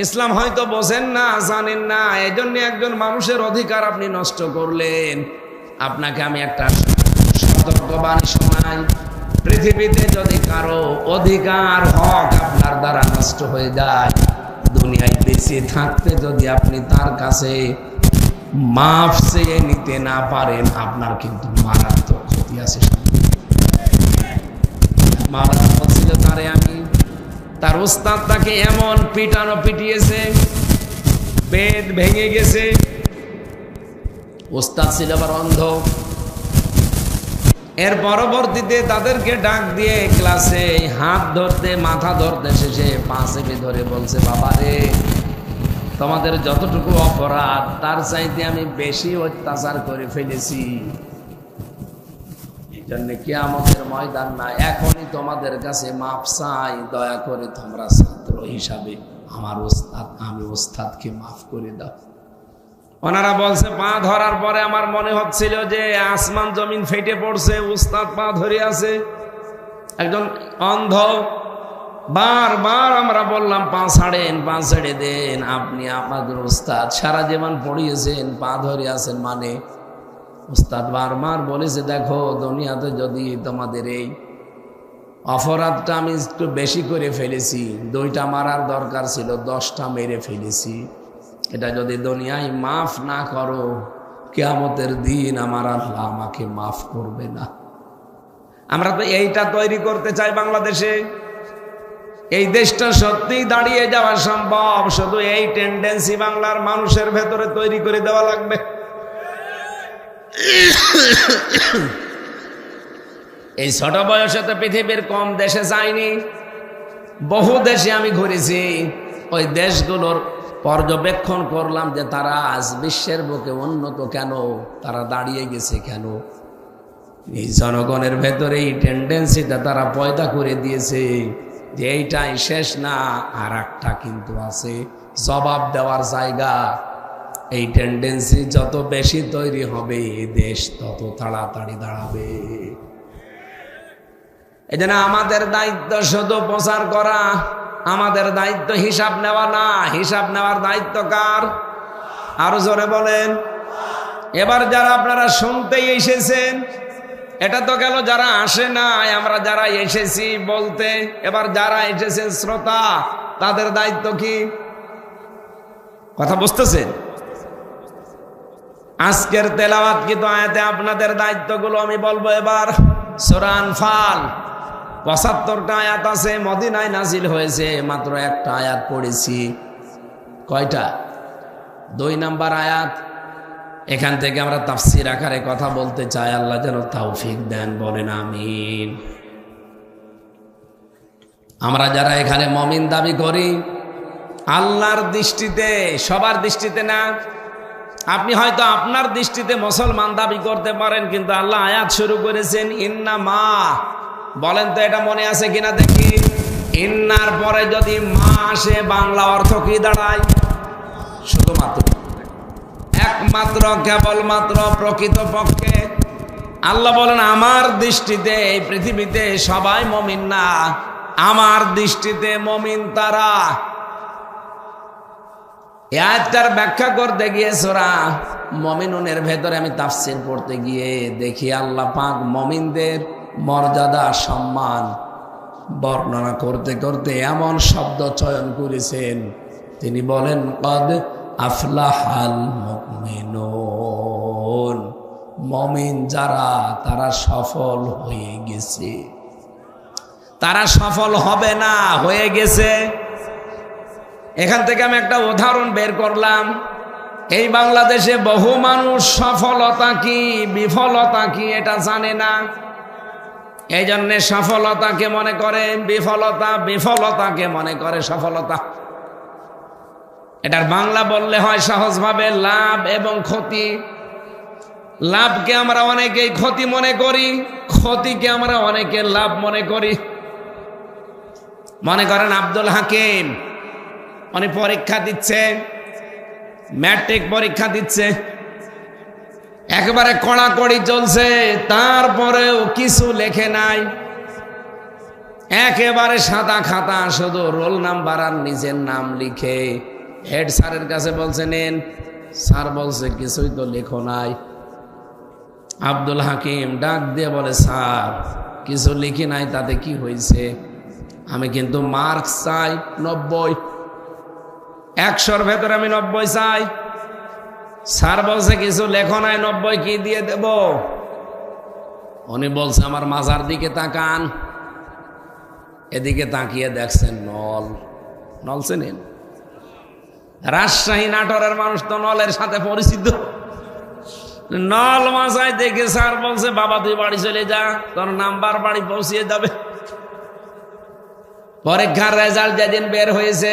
ইসলাম হয়তো বোঝেন না, জানেন না, এই জন্য একজন মানুষের অধিকার আপনি নষ্ট করলেন। আপনাকে আমি একটা সতর্কবাণী শোনাই, পৃথিবীতে যদি কারো অধিকার হক আপনার দ্বারা নষ্ট হয়ে যায়, দুনিয়ায় বেঁচে থাকতে যদি আপনি তার কাছে মাফ চেয়ে নিতে না পারেন, আপনার কিন্তু মারাত্মক ক্ষতি আছে। মাওলানা বলছিল তারে আমি, তার উস্তাদ তাকে এমন পিটানো পিটিয়েছে পেট ভেঙে গেছে। উস্তাদ ছিল আবার অন্ধ। এর পরবর্তীতে তাদেরকে ডাক দিয়ে ক্লাসে হাত ধরতে মাথা ধরতে শেষে 5 চেপে ধরে বলছে, বাবা রে তোমাদের যতটুকু অপরাধ তার চাইতে আমি বেশি অত্যাচার করে ফেলেছি। জন্য কিয়ামতের ময়দান না, এখনই তোমাদের কাছে মাপ চাই, দয়া করে তোমরা ছাত্র হিসাবে আমার ওস্তাদ, আমি ওস্তাদকে মাফ করে দাও। ওনারা বলছে পা ধরার পরে আমার মনে হচ্ছিল যে আসমান জমিন ফেটে পড়ছে। উস্তাদ পা ধরে আছে, একজন অন্ধ। বারবার আমরা বললাম পা ছাড়েন, পা ছেড়ে দেন, আপনি আমাদের উস্তাদ, সারা জীবন পড়িয়েছেন, পা ধরে আছেন মানে। উস্তাদ বারবার বলেছে, দেখো দুনিয়াতে যদি তোমাদের এই অপরাধটা আমি একটু বেশি করে ফেলেছি, 2টা মারার দরকার ছিল, 10টা মেরে ফেলেছি। এটা যদি দুনিয়ায় মাফ না করো, কিয়ামতের দিন আমার আল্লাহ আমাকে মাফ করবে না। আমরা তো এইটা তৈরি করতে চাই বাংলাদেশে। এই দেশটা সত্যিই দাঁড়িয়ে যাওয়া সম্ভব, শুধু এই টেন্ডেন্সি বাংলার মানুষের ভেতরে তৈরি করে দেওয়া লাগবে। এই ছোট বয়সে তো পৃথিবীর কম দেশে যায়নি, বহু দেশে আমি ঘুরেছি। ওই দেশগুলোর পর্যবেক্ষণ করলাম যে তারা আজ বিশ্বের বুকে উন্নত কেন, তারা দাঁড়িয়ে গেছে কেন। এই জনগণের ভেতরে এই টেন্ডেন্সিটা তারা পয়দা করে দিয়েছে যে এইটাই শেষ না, আর একটা কিন্তু আছে, জবাব দেওয়ার জায়গা। এই টেন্ডেন্সি যত বেশি তৈরি হবে, দেশ তত তাড়াতাড়ি দাঁড়াবে। এই জন্য আমাদের দায়িত্ব শুধু প্রচার করা, আমাদের দায়িত্ব হিসাব নেওয়া না। হিসাব নেওয়ার দায়িত্ব কার? আরো জোরে বলেন। এবার যারা আপনারা শুনতেই এসেছেন, এটা তো গেল যারা আসে নাই, আমরা যারা এসেছি বলতে। এবার যারা এসেছেন শ্রোতা, তাদের দায়িত্ব কি? কথা বুঝতেছেন? আজকের তেলাওয়াত কিন্তু আয়াতে আপনাদের দায়িত্বগুলো আমি বলবো। এবার সূরা আনফাল 75টা আয়াত আছে, মদিনায় নাজিল হয়েছে, মাত্র একটা আয়াত পড়েছি। কয়টা? 2 নাম্বার আয়াত। এখান থেকে আমরা তাফসীর আকারে কথা বলতে চাই, আল্লাহ যেন তৌফিক দেন, বলেন আমিন। আমরা যারা এখানে মুমিন দাবি করি, আল্লাহর দৃষ্টিতে, সবার দৃষ্টিতে না, আপনি হয়তো আপনার দৃষ্টিতে মুসলমান দাবি করতে পারেন, কিন্তু আল্লাহ আয়াত শুরু করেছেন ইন্নামা। বলেন তো এটা মনে আছে কিনা দেখি। ইন্নার পরে যদি মা আসে, বাংলা অর্থ কি দাঁড়ায়? শুধুমাত্র, একমাত্র, কেবলমাত্র, প্রকৃতপক্ষে। আল্লাহ বলেন আমার দৃষ্টিতে এই পৃথিবীতে সবাই মুমিন না, আমার দৃষ্টিতে মুমিন তারা। এই আয়াতটার ব্যাখ্যা করতে গিয়ে সূরা মুমিনুনের ভেতরে আমি তাফসীর পড়তে গিয়ে দেখি আল্লাহ পাক মুমিনদের মর্যাদা, সম্মান বর্ণনা করতে করতে এমন শব্দ চয়ন করেছেন, তিনি বলেন কদ আফলাহাল মুমিনুন। মুমিন যারা, তারা সফল হয়ে গেছে। তারা সফল হবে না, হয়ে গেছে। এখান থেকে আমি একটা উদাহরণ বের করলাম। এই বাংলাদেশে বহু মানুষ সফলতা কি বিফলতা কি এটা জানে না, এই জন্যে সফলতাকে মনে করে বিফলতা, বিফলতাকে মনে করে সফলতা। এটার বাংলা বললে হয় সহজভাবে লাভ এবং ক্ষতি। লাভকে আমরা অনেকেই ক্ষতি মনে করি, ক্ষতিকে আমরা অনেকে লাভ মনে করি। মনে করেন আব্দুল হাকিম, উনি পরীক্ষা দিচ্ছে, ম্যাট্রিক পরীক্ষা দিচ্ছে, একেবারে কড়াকড়ি চলছে, তারপরেও কিছু লেখে নাই, একেবারে সাদা খাতা, শুধু রোল নাম্বার আর নিজের নাম লিখে হেড স্যারের কাছে বলছে নেন। স্যার বলছে কিছুই তো লেখো নাই। আব্দুল হাকিম ডাক দিয়ে বলে স্যার কিছু লিখি নাই, তাতে কি হয়েছে? আমি কিন্তু মার্কস চাই 90, 100-র ভেতরে আমি 90 চাই। স্যার বলছে কিছু লেখো নাই, 90 কি দিয়ে দেব? উনি বলছে আমার মাজার দিকে তাকান। এদিকে তাকিয়ে দেখছেন নল। নল চেনেন? রাজশাহী নাটোরের মানুষ তো নলের সাথে পরিচিত। নল মাজায় দেখে স্যার বলছে বাবা তুই বাড়ি চলে যা, তোর নাম্বার বাড়ি পৌঁছিয়ে যাবে। পরীক্ষার রেজাল্ট যেদিন বের হয়েছে,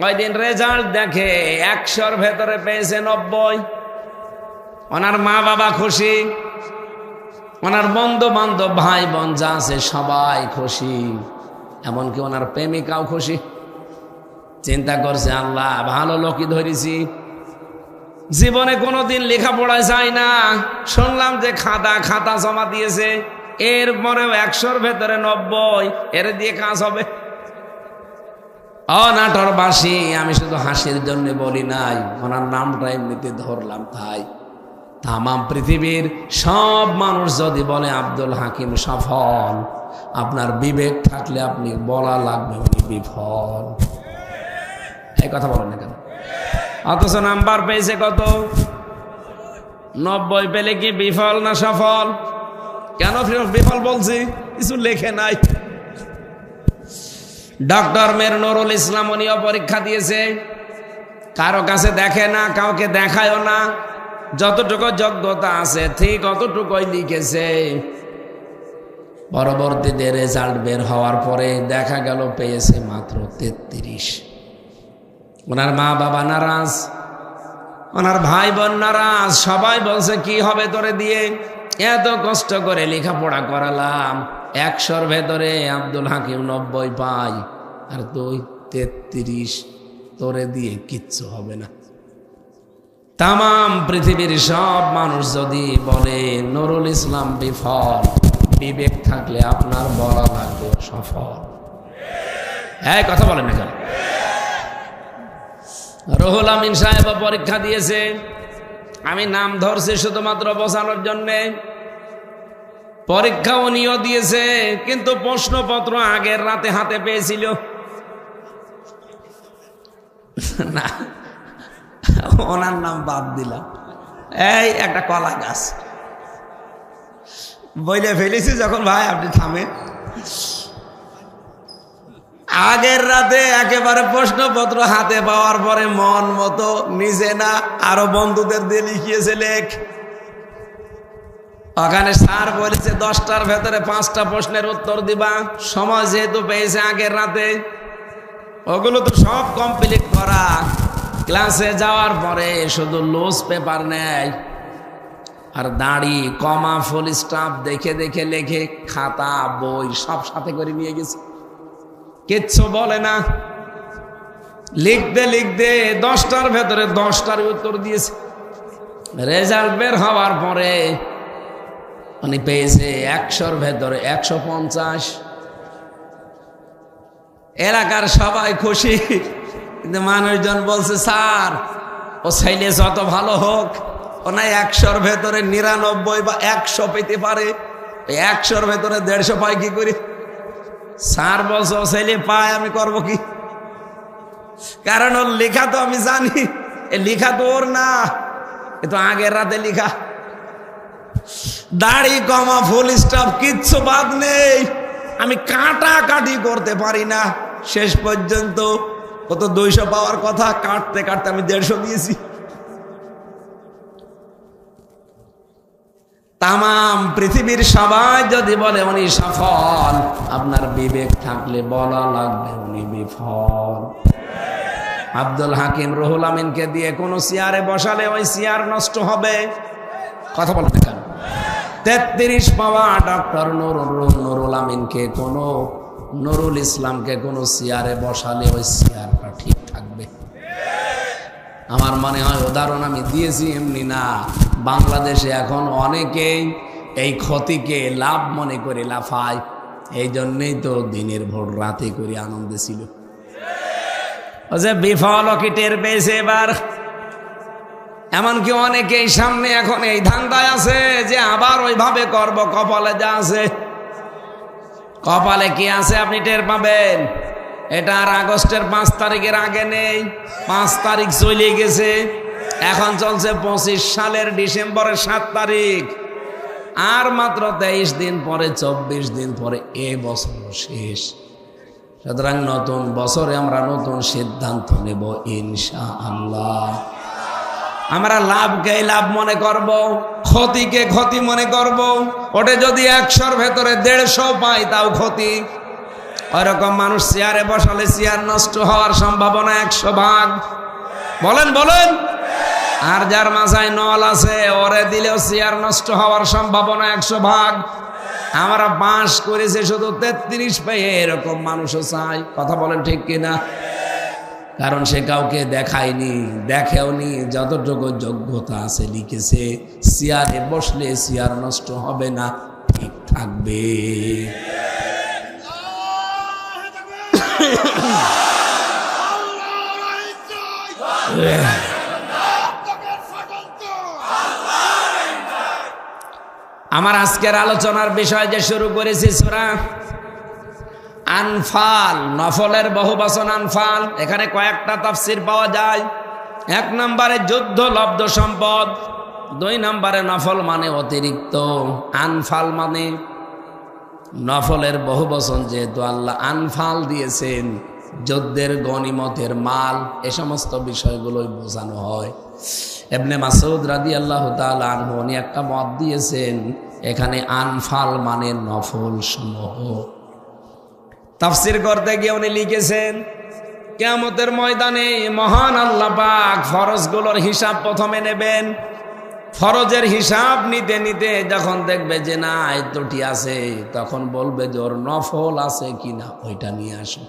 ওই দিন রেজাল্ট দেখে 100-র ভেতরে পেয়েছে 90। ওনার মা বাবা খুশি, ওনার বন্ধু বান্ধব ভাই বোন যা আছে সবাই খুশি, এমনকি ওনার প্রেমিকাও খুশি। চিন্তা করছে আল্লাহ ভালো লোকই ধরেছি, জীবনে কোনোদিন লেখাপড়ায় যায় না, শুনলাম যে খাতা জমা দিয়েছে, এরপরেও 100-র ভেতরে 90, এর দিয়ে কাজ হবে। নাটোরবাসী, আমি শুধু হাসির জন্য বলি নাই, ওনার নামটা এমনিতে ধরলাম তাই। তামাম পৃথিবীর সব মানুষ যদি বলে আব্দুল হাকিম সফল, আপনার বিবেক থাকলে আপনি বলা লাগবে উনি বিফল। এই কথা বলেন না কেন? অথচ নাম্বার পেয়েছে কত? 90 পেলে কি বিফল না সফল? কেন বিফল বলছি? কিছু লেখে নাই। ডক্টর মের নুরুল ইসলাম, উনিও পরীক্ষা দিয়েছে, কারো কাছে দেখে না, কাউকে দেখায়ও না, যতটুকু যোগ্যতা আছে ঠিক অতটুকুই লিখেছে। পরবর্তীতে রেজাল্ট বের হওয়ার পরে দেখা গেল পেয়েছে মাত্র 33। ওনার মা বাবা নারাজ, ওনার ভাই বোন নারাজ, সবাই বলছে কি হবে তোরে দিয়ে, এত কষ্ট করে লেখাপড়া করালাম, 100-র ভেতরে আব্দুল হাকিম 90 পাই, আর তুই 33, তোরে দিয়ে কিচ্ছু হবে না। তামাম পৃথিবীর সব মানুষ যদি বলে নুরুল ইসলাম বিফল, বিবেক থাকলে আপনার বলা লাগবে সফল। হ্যাঁ, কথা বলেন না কেন? রুহুল আমিন সাহেব পরীক্ষা দিয়েছে, আমি নাম ধরছি শুধুমাত্র বোঝানোর জন্যে। পরীক্ষা উনিও দিয়েছে, কিন্তু প্রশ্নপত্র আগের রাতে হাতে পেয়েছিল না, ওনার নাম বাদ দিলাম। এই একটা কলা গাছ বইলে ফেলেছি, যখন ভাই আপনি থামেন, আগের রাতে একেবারে প্রশ্নপত্র হাতে পাওয়ার পরে মন মতো নিজে না আরো বন্ধুদের দিয়ে লিখিয়েছে লেখ। ওখানে স্যার বলেছে 10টার ভেতরে 5টা প্রশ্নের উত্তর দিবা, সময় যেহেতু পেয়েছে আগের রাতে, ওগুলো তো সব কমপ্লিট করা। ক্লাসে যাওয়ার পরে শুধু লুজ পেপার নেয় আর দাড়ি কমা ফুল স্টপ দেখে দেখে লেখে, খাতা বই সব সাথে করে নিয়ে গেছে, কিচ্ছু বলে না। লিখতে লিখতে 10টার ভেতরে 10টার উত্তর দিয়েছে। রেজাল্ট বের হওয়ার পরে উনি পেয়েছে 100-র ভেতরে 150। এলাকার সবাই খুশি, কিন্তু মানুষজন বলছে স্যার ও ছেলে যত ভালো হোক, ও না 100-র ভেতরে 99 বা 100 পেতে পারে, 100-র ভেতরে 150 পায় কি করে? স্যার বলছে ও ছেলে পায়, আমি করবো কি? কারণ ওর লেখা তো আমি জানি, এ লেখা তো ওর না, এ তো আগের রাতে লেখা। দাড়ি কমা ফুল স্টপ কিচ্ছু বাদ নেই, আমি কাটাকাটি করতে পারি না। শেষ পর্যন্ত ও তো 200 পাওয়ার কথা, কাটতে কাটতে আমি 150 দিয়েছি। তামাম পৃথিবীর সবাই যদি বলে উনি সফল, আপনার বিবেক থাকলে বলা লাগবে উনি বিফল। আব্দুল হাকিম রুহুল আমিনকে দিয়ে কোন চেয়ারে বসালে ওই চেয়ার নষ্ট হবে। কথা বলতে কেন? 33 পাওয়া ডক্টর নুরুল আমিনকে কোন নুরুল ইসলামকে কোন চেয়ারে বসালে ওই চেয়ারটা ঠিক থাকবে। আমার মনে হয় উদাহরণ আমি দিয়েছি এমনি না, বাংলাদেশে এখন অনেকেই এই ক্ষতিকে লাভ মনে করে লাফায়। এই জন্যই তো দিনের ভোর রাতে করে আনন্দে ছিল। ও যে বিফল কি টের পেয়েছে এবার। এমনকি অনেকেই সামনে এখন এই ধান্দায় আছে যে আবার ওইভাবে করব, কপালে যা আছে। কপালে কি আছে আপনি টের পাবেন। এটা আর আগস্টের 5 তারিখের আগে নেই, 5 তারিখ চলে গেছে, এখন চলছে 25 সালের ডিসেম্বরের 7 তারিখ। আর মাত্র 23 দিন পরে, 24 দিন পরে এ বছর শেষ। সুতরাং নতুন বছরে আমরা নতুন সিদ্ধান্ত নেব ইনশাআল্লাহ। আমরা লাভকে লাভ মনে করব, ক্ষতিকে ক্ষতি মনে করব। ওটা যদি 100-র ভেতরে 150 পাই তাও ক্ষতি। ওইরকম মানুষ চেয়ারে বসালে চেয়ার নষ্ট হওয়ার সম্ভাবনা 100 ভাগ। বলেন বলেন। আর যার মাথায় নল আছে ওরে দিলেও চেয়ার নষ্ট হওয়ার সম্ভাবনা 100 ভাগ। আমরা পাস করেছি শুধু 33 পেয়ে, এরকম মানুষও চাই। কথা বলেন ঠিক কিনা? কারণ সে কাউকে দেখায়নি, দেখেওনি, যতটুকু যোগ্যতা আছে লিখেছে। চেয়ারে বসলে চেয়ার নষ্ট হবে না, ঠিক থাকবে। আমার আজকের আলোচনার বিষয় যে শুরু করেছি সূরা আনফাল, নফলের বহুবচন আনফাল। এখানে কয়েকটা তাফসীর পাওয়া যায়। 1 নম্বরে যুদ্ধ লব্ধ সম্পদ, 2 নম্বরে নফল মানে অতিরিক্ত, আনফাল মানে নফলের বহুবচন। যেহেতু আল্লাহ আনফাল দিয়েছেন, যুদ্ধের গনিমতের মাল, এ সমস্ত বিষয়গুলোই বোঝানো হয়। ইবনে মাসউদ রাদিয়াল্লাহু তাআলা আনহু উনি একটা মত দিয়েছেন, এখানে আনফাল মানে নফল সমূহ। তাফসীর করতে গিয়ে উনি লিখেছেন, কিয়ামতের ময়দানে মহান আল্লাহ পাক ফরজগুলোর হিসাব প্রথমে নেবেন। ফরজের হিসাব নিতে নিতে যখন দেখবে যে না এই ত্রুটি আছে, তখন বলবে যে ওর নফল আছে কিনা ওইটা নিয়ে আসো।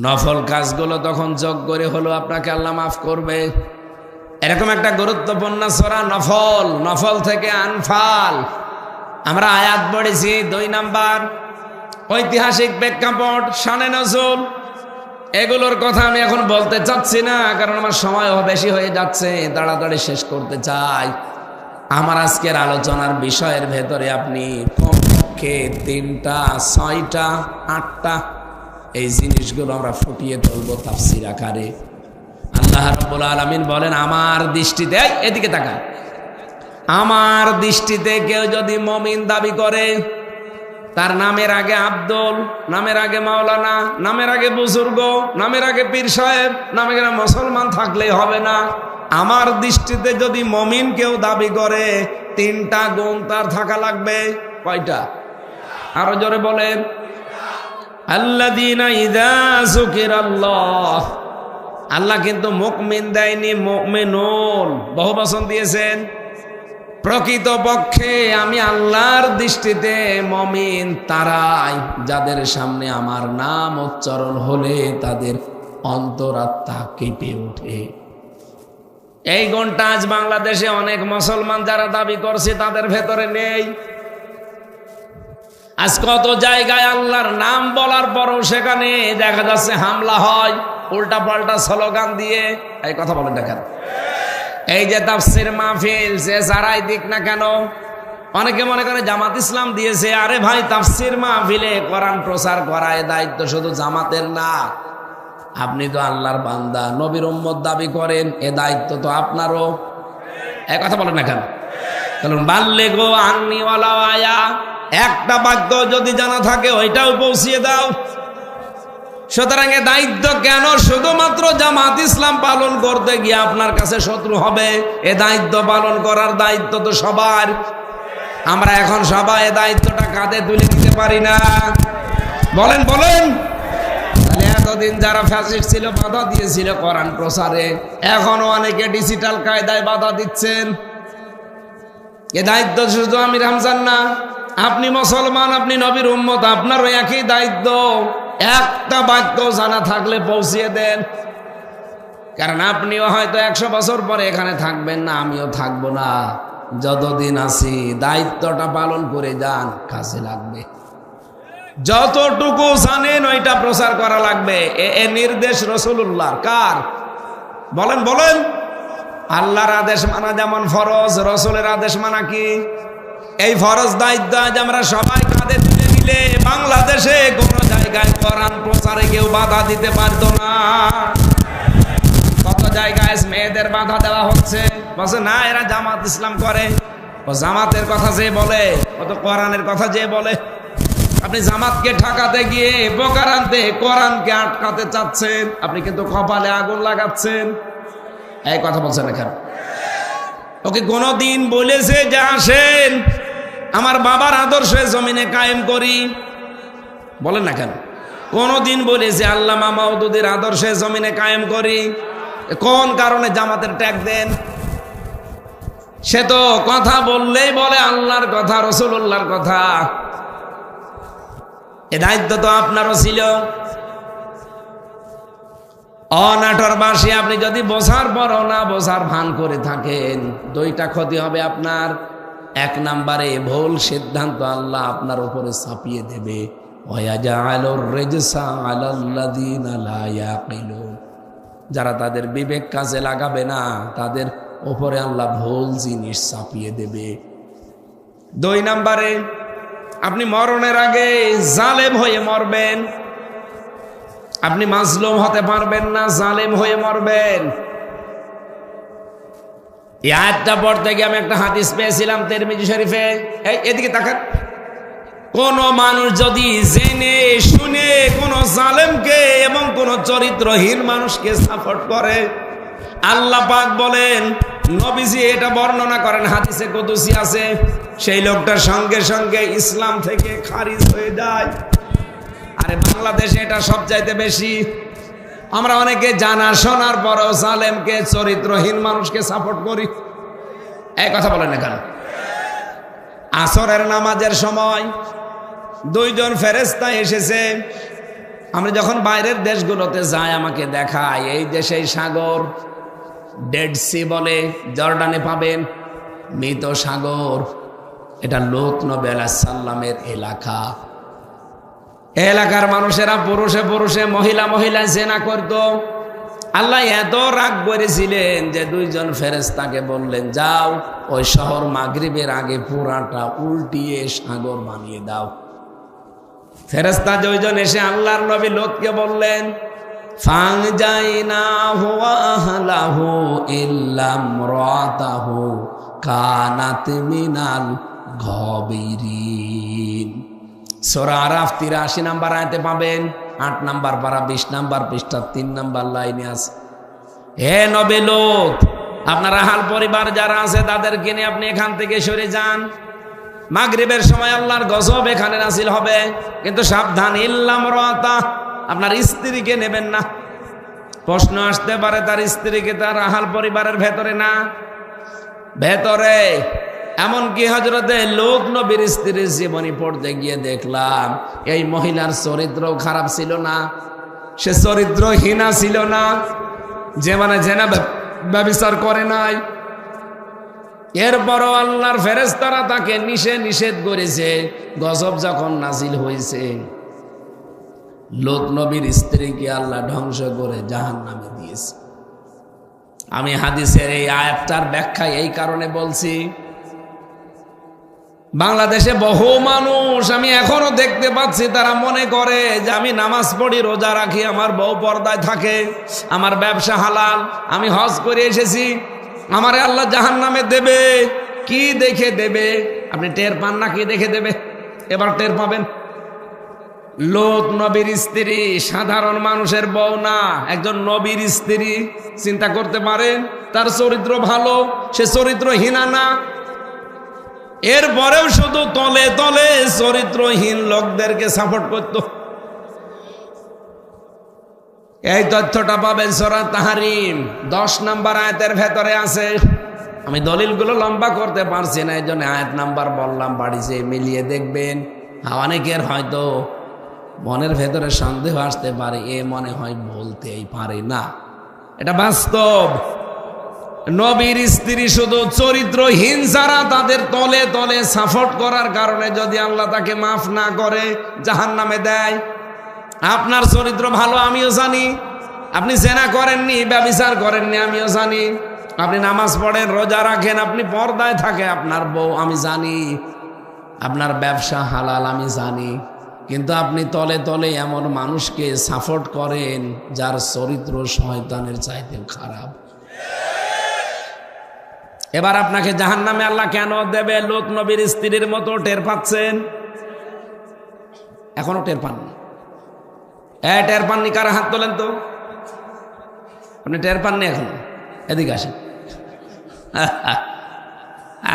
নফল কাজগুলো তখন যোগ করে হলো আপনাকে আল্লাহ মাফ করবে। এরকম একটা গুরুত্বপূর্ণ সূরা নফল, নফল থেকে আনফাল। আমরা আয়াত পড়েছি। 2 নাম্বার ঐতিহাসিক প্রেক্ষাপট, শানে নজুল, এগুলোর কথা আমি এখন বলতে চাচ্ছি না, কারণ আমার সময়ও বেশি হয়ে যাচ্ছে, তাড়াতাড়ি শেষ করতে চাই। আমার আজকের আলোচনার বিষয়ের ভেতরে আপনি কমপক্ষে 3টা, 6টা, 8টা এই জিনিসগুলো আমরা ফুটিয়ে তুলব তাফসীর আকারে। আল্লাহ রাব্বুল আলামিন বলেন, আমার দৃষ্টিতে, এদিকে তাকান, আমার দৃষ্টিতে কেউ যদি মুমিন দাবি করে তার নামের আগে আব্দুল, নামের আগে মাওলানা, নামের আগে বুজুর্গ, নামের আগে পীর সাহেব, নামের আগে মুসলমান থাকলেই হবে না। আমার দৃষ্টিতে যদি মমিন কেউ দাবি করে 3টা গুণ তার থাকা লাগবে। কয়টা? আরো জোরে বলেন। আল্লাযীনা ইযা যুকিরাল্লাহ, আল্লাহ কিন্তু মুমিন দেয়নি, মুমিনুন বহুবচন দিয়েছেন। প্রকৃতপক্ষে আমি আল্লাহর দৃষ্টিতে মমিন তারাই যাদের সামনে আমার নাম উচ্চারণ হলে তাদের অন্তরাত্মা কেঁপে ওঠে। এই গুণটা আজ বাংলাদেশে অনেক মুসলমান যারা দাবি করছে তাদের ভেতরে নেই। আজ কত জায়গায় আল্লাহর নাম বলার পরও সেখানে দেখা যাচ্ছে হামলা হয় উল্টা পাল্টা স্লোগান দিয়ে। এই কথা বলেন দেখেন, এই যে তাফসীর মাহফিল সে যারাই দিক না কেন, অনেকে মনে করে জামাত ইসলাম দিয়েছে। আরে ভাই, তাফসীর মাহফিলে কোরআন প্রচার করা এ দায়িত্ব শুধু জামাতের না। আপনি তো আল্লাহর বান্দা, নবীর উম্মত দাবি করেন, এ দায়িত্ব তো আপনারও। এক কথা বলেন না কেন? কারণ বাল্লিগু আন্নী ওয়ালাউ আয়া, একটা বাক্য যদি জানা থাকে ওইটাও পৌঁছিয়ে দাও। সুতরাং এ দায়িত্ব কেন শুধুমাত্র জামাত ইসলাম পালন করতে গিয়ে আপনার কাছে শত্রু হবে? এ দায়িত্ব পালন করার দায়িত্ব তো সবার। আমরা এখন সবাই এ দায়িত্বটা কাঁধে তুলে নিতে পারি না। বলেন বলেন। তাহলে এতদিন যারা ফ্যাসিস্ট ছিল, বাধা দিয়েছিল কোরআন প্রচারে, এখনো অনেকে ডিজিটাল কায়দায় বাধা দিচ্ছেন। এ দায়িত্ব শুধু আমির হামজার না, আপনি মুসলমান, আপনি নবীর উম্মত, আপনারও একই দায়িত্ব। একটা বাক্য জানা থাকলে পৌঁছিয়ে দেন। কারণ আপনিও হয়তো 100 বছর পরে এখানে থাকবেন না, আমিও থাকবো না। যতদিন আছি দায়িত্বটা পালন করে যান, কাজে লাগবে। যতটুকু জানেন ওইটা প্রচার করা লাগবে। এ নির্দেশ রাসূলুল্লাহর। কার? বলেন বলেন। আল্লাহর আদেশ মানা যেমন ফরজ, রাসূলের আদেশ মানা কি? এই ফরজ দায়িত্ব আজ আমরা সবাই কাঁধে তুলে নিলে বাংলাদেশে কোনো জায়গায় কোরআন প্রচারে কেউ বাধা দিতে পারতো না। কত জায়গায় মেয়েদের বাধা দেওয়া হচ্ছে, বলছে না এরা জামাত ইসলাম করে। ও জামাতের কথা যে বলে, ও তো কোরআনের কথা যে বলে। আপনি জামাতকে ঠকাতে গিয়ে প্রকারান্তে কোরআনকে আটকাতে চাচ্ছেন, আপনি কিন্তু কপালে আগুন লাগাচ্ছেন। এই কথা বলছেন এখানে। ওকে কোনদিন বলেছে যে আসেন আমার বাবার আদর্শে জমিনে কায়েম করি? বলেন না কেন? কোনদিন বলেছে আল্লামা মাওদুদের আদর্শে জমিনে কায়েম করি? কোন কারণে জামাতের ট্যাগ দেন? সে তো কথা বললেই বলে আল্লাহর কথা, রাসূলুল্লাহর কথা। এ দায়িত্ব তো আপনারও ছিল। অনাটোরবাসী আপনি যদি বোঝার পরও না বোঝার ভান করে থাকেন, 2টা ক্ষতি হবে আপনার। 1 নম্বরে ভুল সিদ্ধান্ত আল্লাহ আপনার উপরে চাপিয়ে দেবে। ওয়ায়াজআলুর রিজসা আলাল্লাযিনা লা ইয়াকিলুন, যারা তাদের বিবেক কাজে লাগাবে না তাদের উপরে আল্লাহ ভুল জিনিস চাপিয়ে দেবে। 2 নম্বরে আপনি মরণের আগে জালেম হয়ে মরবেন। আপনি মাজলুম হতে পারবেন না, জালেম হয়ে মরবেন। এই আয়াতটা পড়তে গিয়ে আমি একটা হাদিস পেয়েছিলাম তিরমিজি শরীফে। এদিকে তাকান। কোন মানুষ যদি জেনে শুনে কোন জালেমকে এবং কোন চরিত্রহীন মানুষকে সাপোর্ট করে, আল্লাহ পাক বলেন, নবীজি এটা বর্ণনা করেন, হাদিসে কুদসি আছে, সেই লোকটার সঙ্গে সঙ্গে ইসলাম থেকে খারিজ হয়ে যায়। আরে বাংলাদেশে এটা সবচাইতে বেশি। আমরা অনেকে জানা শোনার পরেও জালেমকে, চরিত্রহীন মানুষকে সাপোর্ট করি। এই কথা বলেন এখানে। আসরের নামাজের সময় 2 জন ফেরেশতা এসেছে। আমরা যখন বাইরের দেশগুলোতে যাই আমাকে দেখায়, এই দেশে সাগর ডেড সি বলে, জর্ডানে পাবেন মৃত সাগর। এটা লূত নবী আলাইহিস সালামের এলাকা। এলাকার মানুষেরা পুরুষে পুরুষে, মহিলা মহিলায় জেনা করত। আল্লাহ এত রাগ করেছিলেন যে 2 জন ফেরেশতাকে বললেন, যাও ওই শহর মাগরিবের আগে পুরাটা উল্টিয়ে সাগর বানিয়ে দাও। ফেরেশতা 2 জন এসে আল্লাহর নবী লূতকে বললেন, ফানজাইনাহু ওয়া আহলাহু ইল্লা ইমরাতাহু কানাত মিনাল গাবিরিন। সূরা আরাফ 83 নাম্বার আয়াতে পাবেন, 8 নাম্বার পারা 20 নাম্বার পৃষ্ঠা 3 নাম্বার লাইনে আছে। হে নবী লোক, আপনার আহাল পরিবার যারা আছে তাদেরকে নিয়ে আপনি এখান থেকে সরে যান। মাগরিবের সময় আল্লাহর গজব এখানে নাজিল হবে, কিন্তু সাবধান, ইল্লাম রাতা, আপনার স্ত্রীকে নেবেন না। প্রশ্ন আসতে পারে তার স্ত্রীকে তার আহাল পরিবারের ভেতরে না, ভেতরে। এমনকি হযরতে লূত নবীর স্ত্রীর জীবনী পড়তে গিয়ে দেখলাম এই মহিলার চরিত্র খারাপ ছিল না, সে চরিত্রহীনা ছিল না, যে মানে জেনা ব্যভিচার করে নাই। এরপরও আল্লাহর ফেরেশতারা তাকে নিষেধ করেছে। গজব যখন নাজিল হয়েছে, লূত নবীর স্ত্রীকে আল্লাহ ধ্বংস করে জাহান্নামে দিয়েছে। আমি হাদিসের এই আয়াতটার ব্যাখ্যা এই কারণে বলছি, বাংলাদেশে বহু মানুষ আমি এখনো দেখতে পাচ্ছি, তারা মনে করে যে আমি নামাজ পড়ি, রোজা রাখি, আমার বউ পর্দায় থাকে, আমার ব্যবসা হালাল, আমি হজ করে এসেছি, আমারে আল্লাহ জাহান্নামে দেবে। কি দেখে দেবে? আপনি টের পান না? কি দেখে দেবে? এবার টের পাবেন। লূত নবীর স্ত্রী সাধারণ মানুষের বউ না, একজন নবীর স্ত্রী। চিন্তা করতে পারেন, তার চরিত্র ভালো, সে চরিত্রহীনা না। এরপরেও শুধু তলে তলে চরিত্রহীন লোকদেরকে সাপোর্ট করত। এই তথ্যটা পাবেন সূরা তাহরিম 10 নাম্বার আয়াতের ভেতরে আছে। আমি দলিলগুলো লম্বা করতে পারছি না, এই জন্য আয়াত নাম্বার বললাম, বাড়িতে মিলিয়ে দেখবেন। অনেকের হয়তো মনের ভেতরে সন্দেহ আসতে পারে, এ মনে হয় বলতেই পারে না। এটা বাস্তব। নবীর স্ত্রী শুধু চরিত্রহীন যারা, তাদের তলে তলে সাপোর্ট করার কারণে যদি আল্লাহ তাকে মাফ না করে জাহান্নামে দেয়। আপনার চরিত্র ভালো আমিও জানি, আপনি জেনা করেননি, ব্যভিচার করেননি আমিও জানি, আপনি নামাজ পড়েন, রোজা রাখেন, আপনি পর্দায় থাকে আপনার বউ আমি জানি, আপনার ব্যবসা হালাল আমি জানি, কিন্তু আপনি তলে তলে এমন মানুষকে সাপোর্ট করেন যার চরিত্র শয়তানের চাইতে খারাপ। এবার আপনাকে জাহান্নামে আল্লাহ কেন দেবে? লূত নবীর স্ত্রীর মতো টের পাচ্ছেন? এখনো টের পাননি? টের পাননি? কারা হাত তোলেন তো। আপনি টের পাননি এখনো? এদিকে আসেন।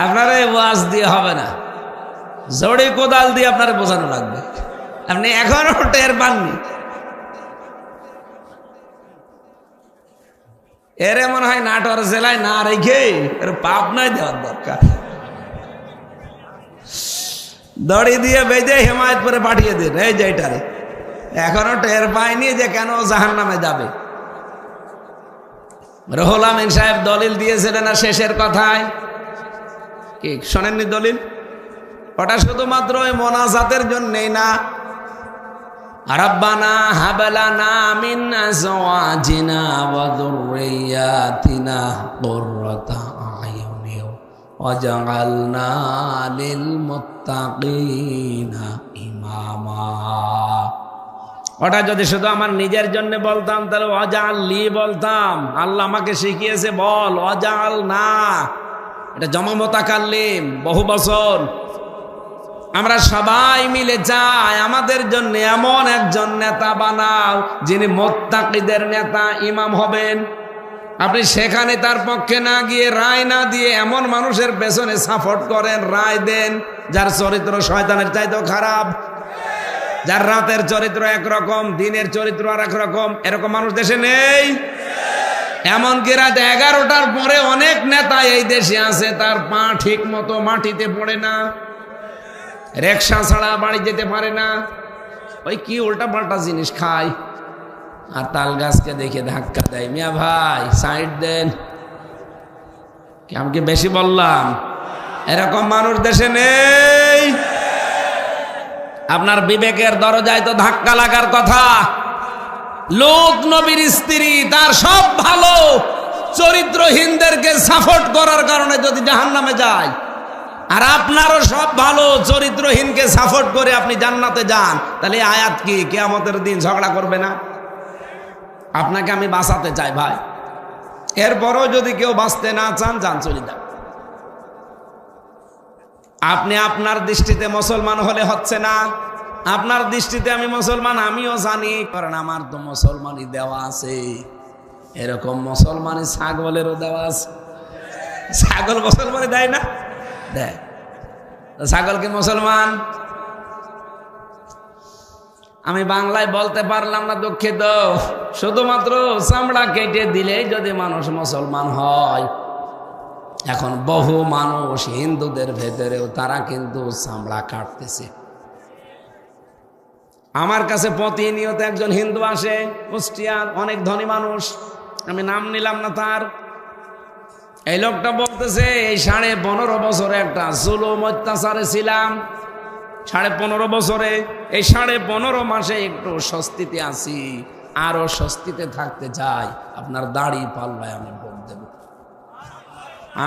আপনার এই ওয়াজ দিয়ে হবে না, জড়ি কোদাল দিয়ে আপনার বোঝানো লাগবে। আপনি এখনো টের পাননি? এরে মনে হয় নাটোর জেলায় না রেখে এর পাবনায় দেওয়ার দরকার। দড়ি দিয়ে বেঁধে হেমায়েতপুরে পাঠিয়ে দিন। এই যে এটারে এখনো টের পায়নি যে কেন জাহান্নামে যাবে। রুহুল আমিন সাহেব দলিল দিয়েছিলেন না শেষের কথায়, কি শোনেননি দলিল? ওটা শুধুমাত্র ওই মোনাজাতের জন্যই না। রব্বানা হাব লানা মিন আজওয়াজিনা ওয়া যুররিয়াতিনা কুররাতা আয়ুনিন ওয়াজআলনা লিল মুত্তাকিনা ইমামা। ওটা যদি শুধু আমার নিজের জন্য বলতাম তাহলে ওয়াজআললি বলতাম। আল্লাহ আমাকে শিখিয়েছে বল ওয়াজআল না, এটা জমা মুতাকাল্লিম, বহু বছর। আমরা সবাই মিলে চাই আমাদের জন্য এমন একজন নেতা বানাও যিনি মুত্তাকিদের নেতা, ইমাম হবেন। আপনি সেখানে তার পক্ষে না গিয়ে, রায় না দিয়ে এমন মানুষের পেছনে সাপোর্ট করেন, রায় দেন যার চরিত্র শয়তানের চাইতেও খারাপ, যার রাতের চরিত্র একরকম, দিনের চরিত্র আর একরকম। এরকম মানুষ দেশে নেই। এমনকি রাত 11টার পরে অনেক নেতা এই দেশে আছে, তার পা ঠিক মতো মাটিতে পড়ে না, রিকশা ছাড়া বাড়ি যেতে পারে না, ওই কি উল্টা পাল্টা জিনিস খায়, আর তাল গাছকে দেখে ধাক্কা দেয়। মিয়া ভাই সাইড দেন, আমি কি বেশি বললাম? এরকম মানুষ দেশে নেই। আপনার বিবেকের দরজায় তো ধাক্কা লাগার কথা। লূত নবীর স্ত্রী, তার সব ভালো, চরিত্রহীনদেরকে সাপোর্ট করার কারণে যদি জাহান্নামে যায়, আর আপনারও সব ভালো, চরিত্রহীনকে সাপোর্ট করে আপনি জান্নাতে যান, তাহলে আয়াত কি কিয়ামতের দিন ঝগড়া করবে না? আপনাকে আমি বাঁচাতে চাই ভাই, এরপরও যদি কেউ বাঁচতে না চান, যান চলে যান। আপনি আপনার দৃষ্টিতে মুসলমান হলে হচ্ছে না, আপনার দৃষ্টিতে আমি মুসলমান, আমিও জানি, কারণ আমার তো মুসলমানই দেওয়া আছে। এরকম মুসলমানই ছাগলেরও দেওয়া আছে। ছাগল মুসলমানই দেয় না? দেয়। ছাগল কি মুসলমান? আমি বাংলায় বলতে পারলাম না, দুঃখিত। শুধুমাত্র চামড়া কেটে দিলেই যদি মানুষ মুসলমান হয়। এখন বহু মানুষ হিন্দুদের ভেতরেও তারা কিন্তু চামড়া কাটতেছে। আমার কাছে প্রতিনিয়ত একজন হিন্দু আসে, কুষ্টিয়ার, অনেক ধনী মানুষ, আমি নাম নিলাম না তার। এই লোকটা বলতেছে, এই 15.5 বছরে একটা জুলুম অত্যাচারে ছিলাম, 15.5 বছরে, এই 15.5 মাসে একটু স্বস্তিতে আছি, আরো স্বস্তিতে থাকতে চাই, আপনার দাড়ি পাল্লায় আমি ভোট দেব।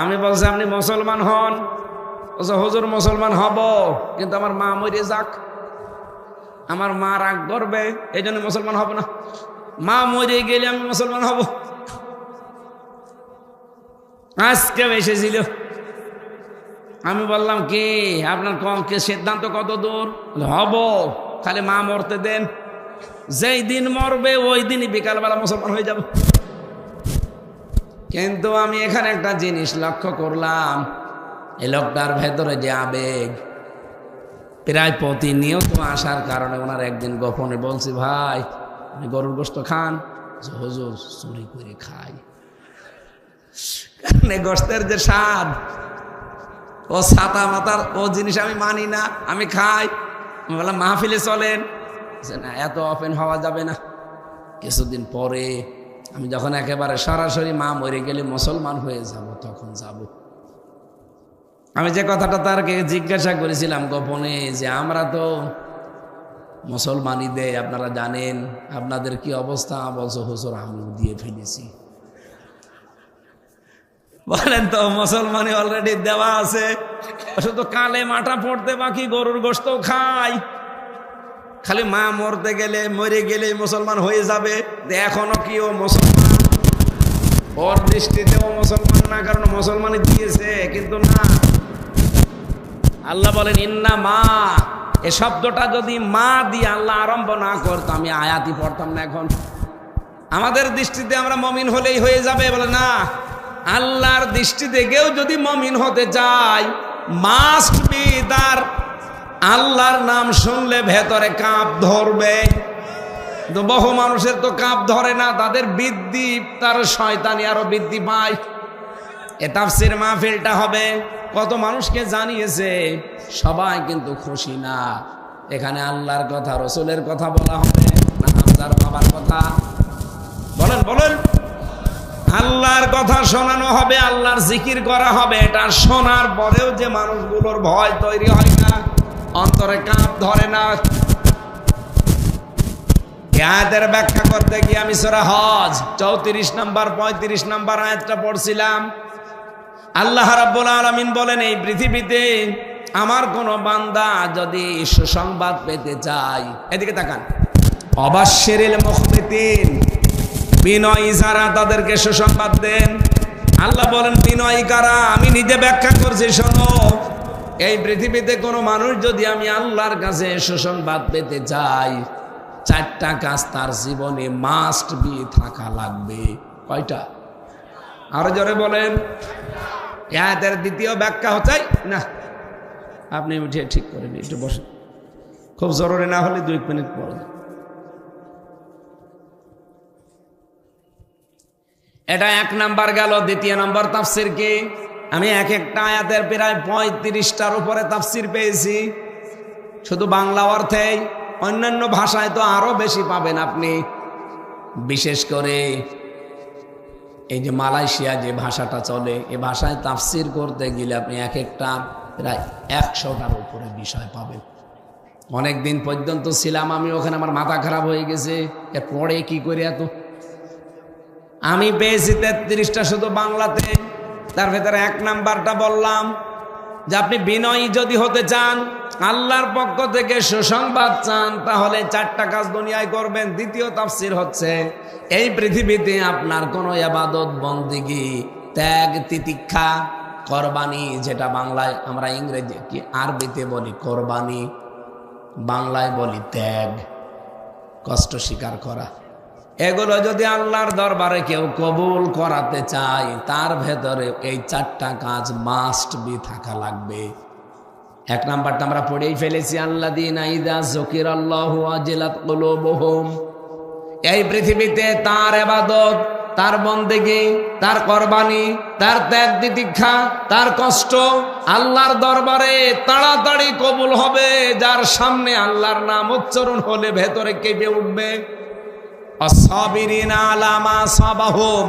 আমি বলছি, আপনি মুসলমান হন? বলছে, হুজুর মুসলমান হব, কিন্তু আমার মা মরে যাক, আমার মা রাগ করবে, এই জন্য মুসলমান হব না। মা মরে গেলে আমি মুসলমান হব। আজকে এসেছিল, আমি বললাম, কি আপনার সিদ্ধান্ত কত দূর? হব, খালি মা মরতে দেন, যেই দিন মরবে ওই দিনই বিকালবেলা মুসলমান হয়ে যাব। কিন্তু আমি এখানে একটা জিনিস লক্ষ্য করলাম, এই লোকটার ভেতরে যে আবেগ, প্রায় প্রতিনিয়ত আসার কারণে ওনার একদিন গোপনে বলছি, ভাই আপনি গরুর গোশত খান? হুজুর চুরি করে খাই। গোশতের যে স্বাদ, ও ছাতা মাতার ও জিনিস আমি মানি না, আমি খাই। আমি বললাম, মাহফিলে চলেন? না, এত ওপেন হওয়া যাবে না। কিছুদিন পরে আমি যখন একেবারে সরাসরি মা মরে গেলে মুসলমান হয়ে যাব, তখন যাব। আমি যে কথাটা তারকে জিজ্ঞাসা করেছিলাম গোপনে, যে আমরা তো মুসলমানই দেয়, আপনারা জানেন, আপনাদের কি অবস্থা? বলছো, হুজুর আমিও দিয়ে ফেলেছি। বলেন তো, মুসলমানি অলরেডি দেওয়া আছে, শুধু কালে মাটা পড়তে বাকি, গরুর গোশত খাই, খালি মা মরতে গেলে, মরে গেলে মুসলমান হয়ে যাবে। এখনো কি ও মুসলমান? ওর দৃষ্টিতেও মুসলমান না, কারণ মুসলমানই দিয়েছে, কিন্তু না। আল্লাহ বলেন, ইন্না মা, এ শব্দটা যদি মা দিয়ে আল্লাহ আরম্ভ না করতো, আমি আয়াতই পড়তাম না। এখন আমাদের দৃষ্টিতে আমরা মমিন হলেই হয়ে যাবে, বলে না, আল্লাহর দৃষ্টি থেকেও যদি মমিন হতে চায়, মাস্ট বি তার আল্লাহর নাম শুনলে ভেতরে কাঁপ ধরবে। তো বহু মানুষের তো কাঁপ ধরে না, তাদের বৃদ্ধি, তার শয়তানি আরো বৃদ্ধি পায়। এ তাফসীর মাহফিলটা হবে, কত মানুষকে জানিয়েছে, সবাই কিন্তু খুশি না। এখানে আল্লাহর কথা, রসুলের কথা বলা হবে না হামজার বাবার কথা? বলেন বলেন। আল্লাহর কথা শোনানো হবে, আল্লাহর জিকির করা হবে। এটা শোনার পরেও যে মানুষগুলোর ভয় তৈরি হয় না, অন্তরে কাঁপ ধরে না। আয়াতের ব্যাখ্যা করতে গিয়ে আমি সূরা হজ 34 নম্বর 35 নম্বর আয়াতটা পড়ছিলাম। আল্লাহ রাব্বুল আলামিন বলেন, এই পৃথিবীতে আমার কোন বান্দা যদি সুসংবাদ পেতে চায়, এদিকে তাকান, অবাশশিরিল মুখবিতিন, বিনয়ী যারা তাদেরকে সুসংবাদ দেন। আল্লাহ বলেন, বিনয়ী কারা? আমি নিজে ব্যাখ্যা করছি, শোনো। এই পৃথিবীতে কোনো মানুষ যদি আমি আল্লাহর কাছে সুসংবাদ পেতে চাই, 4টা কাজ তার জীবনে মাস্ট বি থাকা লাগবে। কয়টা? আরো জোরে বলেন। আয়াতের দ্বিতীয় ব্যাখ্যা হচ্ছে না, আপনি উঠে ঠিক করে নিন, একটু বসেন, খুব জরুরি না হলে 2 মিনিট পরে। এটা 1 নাম্বার গেল। দ্বিতীয় নাম্বার তাফসীর কি? আমি এক একটা আয়াতের প্রায় 35টার উপরে তাফসীর পেয়েছি, শুধু বাংলা অর্থেই। অন্যান্য ভাষায় তো আরো বেশি পাবেন আপনি। বিশেষ করে এই যে মালয়েশিয়া যে ভাষাটা চলে, এই ভাষায় তাফসীর করতে গেলে আপনি এক একটা প্রায় 100টার উপরে বিষয় পাবেন। অনেক দিন পর্যন্ত ছিলাম আমি ওখানে, আমার মাথা খারাপ হয়ে গেছে, এর পরে কি করে এত। আমি পেয়েছি 33টা শুধু বাংলাতে। তার ভেতরে 1 নাম্বারটা বললাম যে আপনি বিনয়ী যদি হতে চান, আল্লাহর পক্ষ থেকে সুসংবাদ চান, তাহলে 4টা কাজ দুনিয়ায় করবেন। দ্বিতীয় তাফসীর হচ্ছে, এই পৃথিবীতে আপনার কোনো ইবাদত বন্দেগী, ত্যাগ তিতিক্ষা, কোরবানি, যেটা বাংলায় আমরা ইংরেজি কি আরবিতে বলি কোরবানি, বাংলায় বলি ত্যাগ, কষ্ট স্বীকার করা। এগুলো যদি আল্লাহর দরবারে কেউ কবুল করাতে চায়, তার ভেতরে এই 4টা কাজ মাস্ট বি থাকা লাগবে। 1 নাম্বারটা আমরা পড়েই ফেলেছি, আল্লাযীনা ইযা যুকিরাল্লাহু ওয়াজিলাত কুলুবুহুম। এই পৃথিবীতে তার ইবাদত, তার বন্দেগী, তার কোরবানি, তার ত্যাগ তিতিক্ষা, তার কষ্ট আল্লাহর দরবারে তাড়াতাড়ি কবুল হবে যার সামনে আল্লাহর নাম উচ্চারণ হলে ভেতরে কেঁপে উঠবে। আস-সাবিরিনা আলা মা সাবাহুম,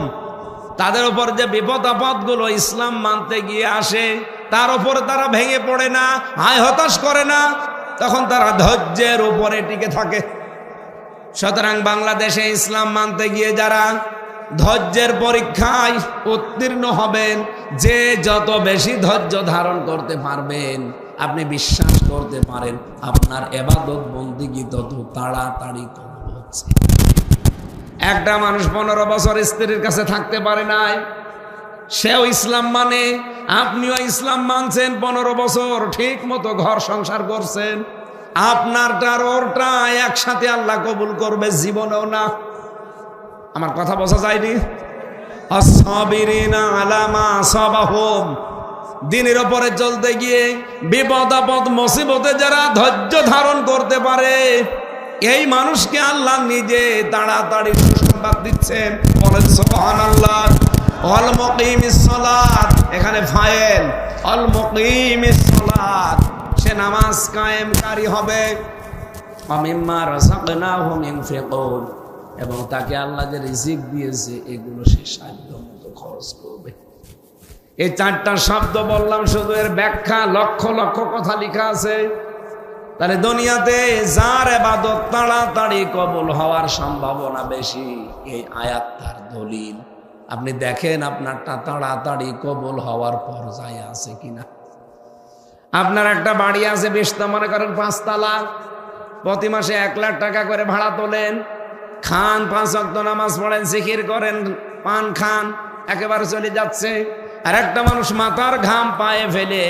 তাদের উপর যে বিপদ আপদগুলো ইসলাম মানতে গিয়ে আসে তার উপর তারা ভেঙে পড়ে না, হায় হতাশ করে না, তখন তারা ধৈর্যের উপরে টিকে থাকে। সুতরাং বাংলাদেশে ইসলাম মানতে গিয়ে যারা ধৈর্যের পরীক্ষায় উত্তীর্ণ হবেন, যে যত বেশি ধৈর্য ধারণ করতে পারবেন, আপনি বিশ্বাস করতে পারেন আপনার ইবাদত বন্দেগী তত তাড়াতাড়ি কবুল হচ্ছে। একটা মানুষ 15 বছর স্ত্রীর কাছে থাকতে পারে নাই, সেও ইসলাম মানে, আপনিও ইসলাম মানছেন, 15 বছর ঠিক মতো ঘর সংসার করছেন, আপনারটার ওরটা একসাথে আল্লাহ কবুল করবে জীবনেও না। আমার কথা বোঝা যায়নি? আস-সাবিরিনা আলা মা সাবাহুম, দিনের উপরে চলতে গিয়ে বিপদ আপদ মুসিবতে যারা ধৈর্য ধারণ করতে পারে, এই মানুষকে আল্লাহ নিজে তাড়াতাড়ি সুসংবাদ দিচ্ছেন। বলেন সুবহানাল্লাহ। আল মুকিমিস সালাত, এখানে ফাইল, আল মুকিমিস সালাত, সে নামাজ কায়েমকারী হবে। ওয়া মিম্মা রাযাকনাহুম ইউনফিকুন, এবং তাকে আল্লাহ যে রিজিক দিয়েছে এগুলো সে সাধ্য মতো খরচ করবে। এই 4টা শব্দ বললাম, শুধু এর ব্যাখ্যা লক্ষ লক্ষ কথা লেখা আছে। তাহলে দুনিয়াতে যার ইবাদত তাড়াতাড়ি কবুল হওয়ার সম্ভাবনা বেশি, এই আয়াত তার দলিল। আপনি দেখেন আপনারটা তাড়াতাড়ি কবুল হওয়ার পর্যায়ে আছে কিনা। আপনার একটা বাড়ি আছে 20টা, মনে করেন 5 তালা, প্রতি মাসে 1 লাখ টাকা করে ভাড়া তোলেন, খান, 5 ওয়াক্ত নামাজ পড়েন, জিকির করেন, পান খান, একেবারে চলে যাচ্ছে। আর একটা মানুষ মাথার ঘাম পায়ে ফেলে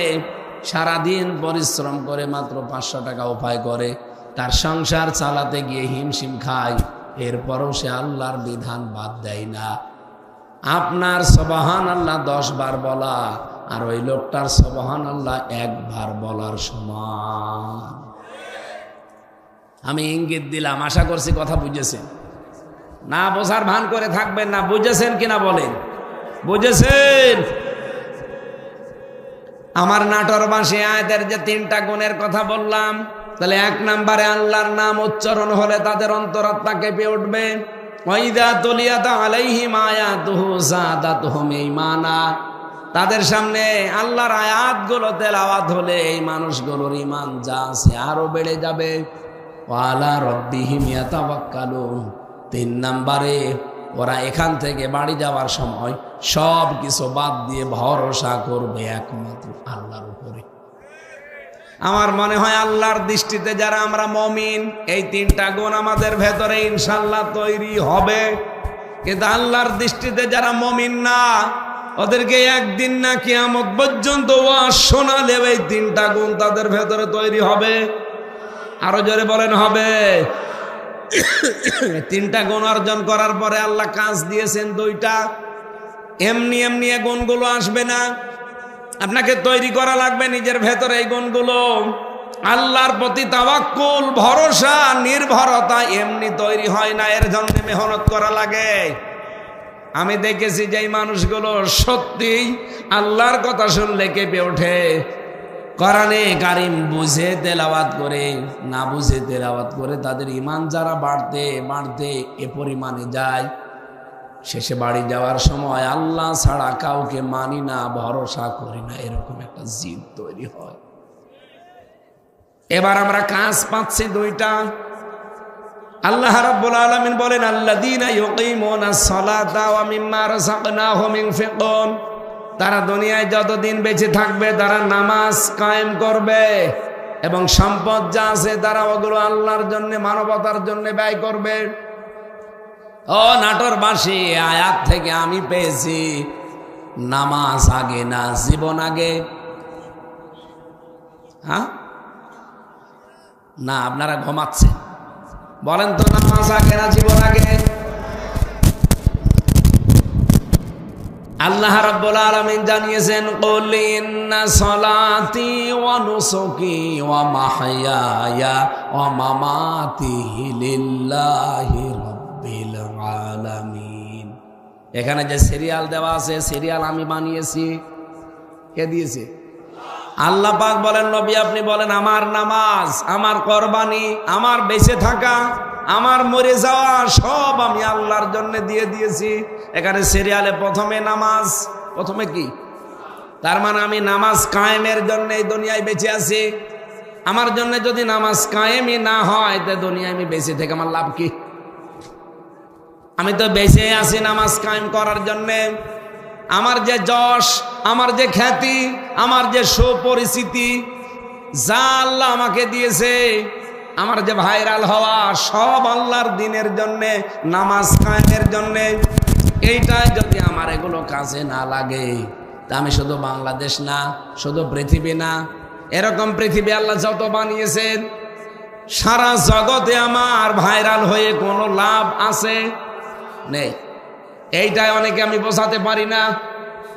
সারাদিন পরিশ্রম করে মাত্র 500 টাকা উপায় করে, তার সংসার চালাতে গিয়ে হিমশিম খায়, এরপরও সে আল্লাহর বিধান বাদ দেয় না। আপনার সুবহানাল্লাহ 10 বার বলা আর ওই লোকটার সুবহানাল্লাহ 1 বার বলার সমান। আমি ইঙ্গিত দিলাম, আশা করছি কথা বুঝেছেন। না বোঝার ভান করে থাকবেন না, বুঝেছেন কিনা বলেন? বুঝেছেন? আমার নাটোরবাসী আয়াতের যে 3টা গুণের কথা বললাম, তাহলে 1 নম্বরে আল্লাহর নাম উচ্চারণ হলে তাদের অন্তরাত্মা কেঁপে উঠবে। ওয়াইদা তুলিয়াত আলাইহিম আয়াতুহু যাদাতুহুম ঈমানা, তাদের সামনে আল্লাহর আয়াতগুলো তেলাওয়াত হলে এই মানুষগুলোর ঈমান যা আছে আরো বেড়ে যাবে। ওয়া আলা রাব্বিহিম ইয়াতাওয়াক্কালুন, 3 নম্বরে ওরা এখান থেকে বাড়ি যাওয়ার সময় সব কিছু বাদ দিয়ে ভরসা করবে একমাত্র আল্লাহর উপরে। আমার মনে হয় আল্লাহর দৃষ্টিতে যারা আমরা মুমিন, এই 3টা গুণ আমাদের ভেতরে ইনশাআল্লাহ তৈরি হবে। কিন্তু আল্লাহর দৃষ্টিতে যারা মুমিন না, ওদেরকে একদিন না কিয়ামত পর্যন্ত ওয়াজ শোনালে এই 3টা গুণ তাদের ভেতরে তৈরি হবে। আরো জোরে বলেন হবে। 3টা গুণ অর্জন করার পরে আল্লাহ কাজ দিয়েছেন 2টা। এমনি এমনি এই গুণগুলো আসবে না, আপনাকে তৈরি করা লাগবে নিজের ভেতরে এই গুণগুলো। আল্লাহর প্রতি তাওয়াক্কুল, ভরসা, নির্ভরতা এমনি তৈরি হয় না, এর জন্য মেহনত করা লাগে। আমি দেখেছি যে এই মানুষগুলো সত্যিই আল্লাহর কথা শুনলে কেঁপে ওঠে। কোরআনে কারিম বুঝে তেলাওয়াত করে, না বুঝে তেলাওয়াত করে তাদের ঈমান যারা বাড়তে বাড়তে এ পরিমাণে যায়, শেষে বাড়ি যাওয়ার সময় আল্লাহ ছাড়া কাউকে মানি না, ভরসা করি না, এরকম একটা জিদ তৈরি হয়। এবার আমরা কাজ পাচ্ছি 2টা। আল্লাহ রাব্বুল আলামিন বলেন, আল্লাযীনা ইউকিমুনাস সালাতা ওয়া মিম্মা রাযাকনাহুম ইউনফিকুন, তারা দুনিয়ায় যতদিন বেঁচে থাকবে তারা নামাজ কায়েম করবে এবং সম্পদ যা আছে তারা ওগুলো আল্লাহর জন্য, মানবতার জন্য ব্যয় করবে। ও নাটোরবাসী, আয়াত থেকে আমি পেয়েছি নামাজ আগে না জীবন আগে। হ্যাঁ, না, আপনারা ঘুমাচ্ছেন। বলেন তো নামাজ আগে না জীবন আগে? আল্লাহ রাব্বুল আলামিন জানিয়েছেন, কুল ইন্না সলাতি ওয়া নুসুকি ওয়া মাহইয়ায়া ওয়া মামাতি লিল্লাহি রাব্বিল আলামিন। এখানে যে সিরিয়াল দেওয়া আছে, সিরিয়াল আমি বানিয়েছি। কে দিয়েছে? আল্লাহ পাক বলেন, নবী আপনি বলেন আমার নামাজ, আমার কোরবানি, আমার বেঁচে থাকা, আমার মরে যাওয়া সব আমি আল্লাহর জন্য দিয়ে দিয়েছি। এখানে সিরিয়ালে প্রথমে নামাজ, প্রথমে কি? তার মানে আমি নামাজ কায়েমের জন্য এই দুনিয়ায় বেঁচে আছি। আমার জন্য যদি নামাজ কায়েমই না হয় তো দুনিয়ায় আমি বেঁচে থেকে আমার লাভ কি? আমি তো বেঁচে আছি নামাজ কায়েম করার জন্যে। আমার যে যশ, আমার যে খ্যাতি, আমার যে সুপরিচিতি যা আল্লাহ আমাকে দিয়েছে, আমার যে ভাইরাল হওয়া, সব আল্লাহর দিনের জন্যে, নামাজ কায়েমের জন্যে। এইটাই যদি আমার এগুলো কাজে না লাগে তা আমি শুধু বাংলাদেশ না, শুধু পৃথিবী না, এরকম পৃথিবী আল্লাহ যত বানিয়েছেন সারা জগতে আমার ভাইরাল হয়ে কোনো লাভ আছে? নেই। এইটাই অনেকে আমি বোঝাতে পারি না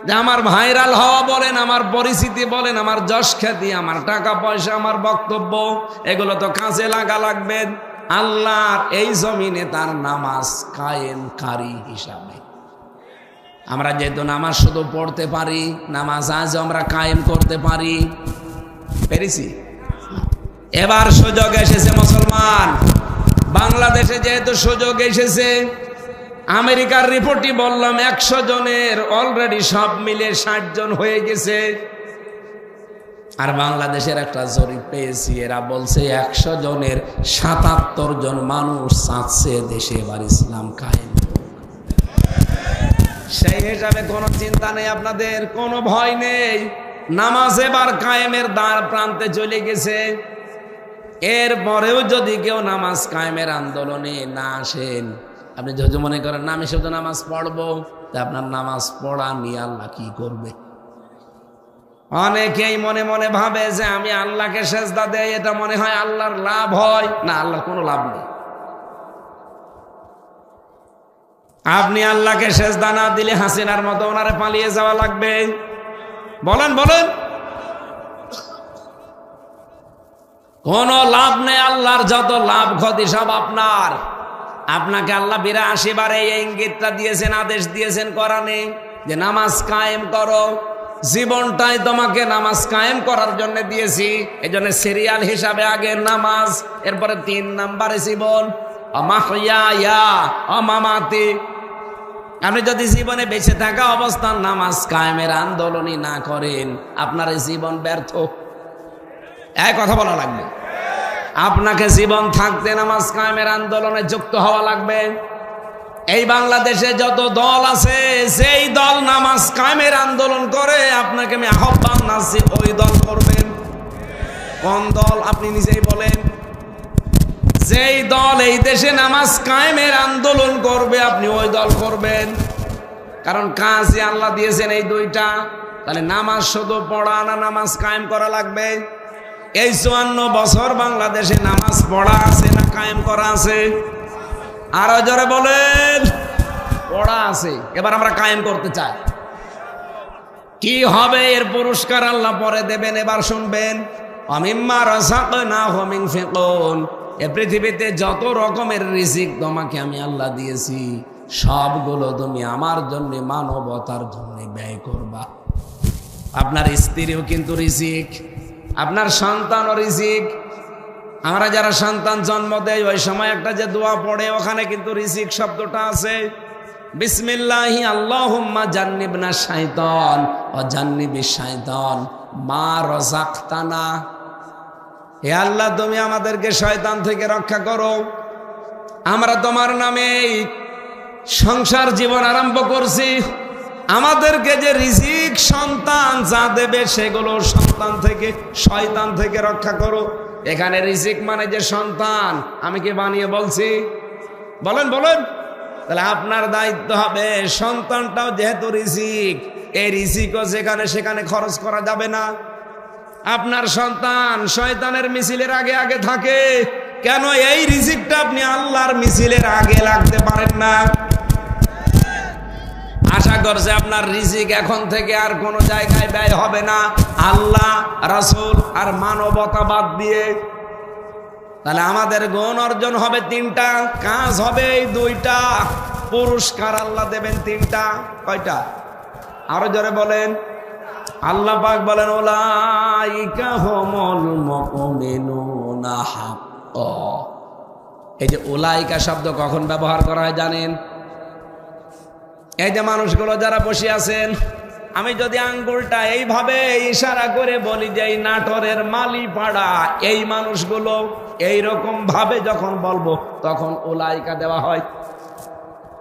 যে আমার ভাইরাল হওয়া বলেন, আমার পরিচিতি বলেন, আমার যশ খ্যাতি, আমার টাকা পয়সা, আমার বক্তব্য, এগুলো তো কাজে লাগা লাগবে আল্লাহর এই জমিনে তার নামাজ কায়েমকারী হিসাবে। আমরা যেহেতু নামাজ শুধু পড়তে পারি, নামাজ আজ আমরা কায়েম করতে পারি, পেরেছি? এবার সুযোগ এসেছে মুসলমান, বাংলাদেশে যেহেতু সুযোগ এসেছে, আমেরিকার রিপোর্টই বললাম 100 জনের অলরেডি সব মিলে 60 জন হয়ে গেছে। আর বাংলাদেশের একটা জরিপ পেয়েছি, এরা বলছে 100 জনের 77 জন মানুষ চাচ্ছে দেশে এবার ইসলাম কায়েম। সেই হিসাবে কোনো চিন্তা নেই আপনাদের, কোনো ভয় নেই। নামাজ এবার কায়েমের দ্বার প্রান্তে চলে গেছে। এরপরেও যদি কেউ নামাজ কায়েমের আন্দোলনে না আসেন, আপনি যদি মনে করেন না আমি শুধু নামাজ পড়বো, তা আপনার নামাজ পড়া নিয়ে আল্লাহ কি করবে? অনেকেই মনে মনে ভাবে যে আমি আল্লাহকে সেজদা দেই, এটা মনে হয় আল্লাহর লাভ হয়। না, আল্লাহর কোনো লাভ নেই। আপনি আল্লাহকে সেজদা না দিলে হাসিনার মতো ওনারে পালিয়ে যাওয়া লাগবে। বলেন বলেন, কোন লাভ নেই। আল্লাহর যত লাভ ক্ষতি সব আপনার। আপনাকে আল্লাহ 82 বারে এই ইঙ্গিতটা দিয়েছেন, আদেশ দিয়েছেন কোরআনে যে নামাজ কায়েম করো। জীবনটাই তোমাকে নামাজ কায়েম করার জন্য দিয়েছি। এই জন্য সিরিয়াল হিসাবে আগে নামাজ, এরপরে 3 নম্বরে জীবন, মাহইয়া মামাতি। আপনি যদি জীবনে বেঁচে থাকা অবস্থান নামাজ কায়েমের আন্দোলনই না করেন, আপনার এই জীবন ব্যর্থ। এক কথা বলা লাগবে, আপনাকে জীবন থাকতে নামাজ কায়েমের আন্দোলনে যুক্ত হওয়া লাগবে। এই বাংলাদেশে যত দল আছে, সেই দল নামাজ কায়েমের আন্দোলন করে, আপনাকে আমি আহ্বান জানাচ্ছি ওই দল করবেন। কোন দল? আপনি নিজেই বলেন। যেই দল এই দেশে নামাজ কায়েমের আন্দোলন করবে, আপনি ওই দল করবেন। কারণ কাজই আল্লাহ দিয়েছেন এই দুইটা। তাহলে নামাজ শুধু পড়া না, নামাজ কায়েম করা লাগবে। এই 54 বছর বাংলাদেশে নামাজ পড়া আছে না কায়েম করা আছে? আরো জোরে বলেন। পড়া আছে, এবার আমরা কায়েম করতে চাই। কি হবে এর পুরস্কার আল্লাহ পরে দেবেন, এবার শুনবেন। আমিম্মা রাযাকনাহুম ইউনফিকুন। এই পৃথিবীতে যত রকমের রিজিক তোমাকে আমি আল্লাহ দিয়েছি, সবগুলো তুমি আমার জন্য, মানবতার জন্য ব্যয় করবা। আপনার স্ত্রীও কিন্তু রিজিক, আপনার সন্তানও রিজিক। আমরা যারা সন্তান জন্ম দেয় ওই সময় একটা যে দোয়া পড়ে, ওখানে কিন্তু রিজিক শব্দটা আছে। বিসমিল্লাহি আল্লাহুম্মা জান্নিবনা শাইতান ওয়া জান্নিবিশ শাইতান মা রাযাকতানা। হে আল্লাহ, তুমি আমাদেরকে শয়তান থেকে রক্ষা করো। আমরা তোমার নামে সংসার জীবন আরম্ভ করছি, আমাদেরকে যে রিজিক সন্তান যা দেবে সেগুলো সন্তান থেকে, শয়তান থেকে রক্ষা করো। এখানে রিজিক মানে যে সন্তান, আমি কি বানিয়ে বলছি? বলেন বলেন। তাহলে আপনার দায়িত্ব হবে সন্তানটাও যেহেতু রিজিক, এই রিজিকও যেখানে সেখানে খরচ করা যাবে না। আপনার সন্তান শয়তানের মিছিলের আগে আগে থাকে, কেন এই রিজিকটা আপনি আল্লাহর মিছিলের আগে লাগতে পারেন না? আশা করছে আপনার রিজিক এখন থেকে আর কোনো জায়গায় ব্যয় হবে না, আল্লাহ, রাসূল আর মানবতা বাদ দিয়ে। তাহলে আমাদের গুণ অর্জন হবে তিনটা, কাজ হবে এই দুইটা, পুরস্কার আল্লাহ দেবেন তিনটা। কয়টা? আরো জোরে বলেন। আল্লাহ পাক বলেন উলাইকা হুমুল মুমিনুনা হাক্কা। এই যে উলাইকা শব্দ কখন ব্যবহার করা হয় জানেন? এই যে মানুষগুলো যারা বসে আছেন, আমি যদি আঙ্গুলটা এইভাবে ইশারা করে বলি যে এই নাটোরের মালিপাড়া এই মানুষগুলো, এইরকম ভাবে যখন বলবো তখন উলাইকা দেওয়া হয়।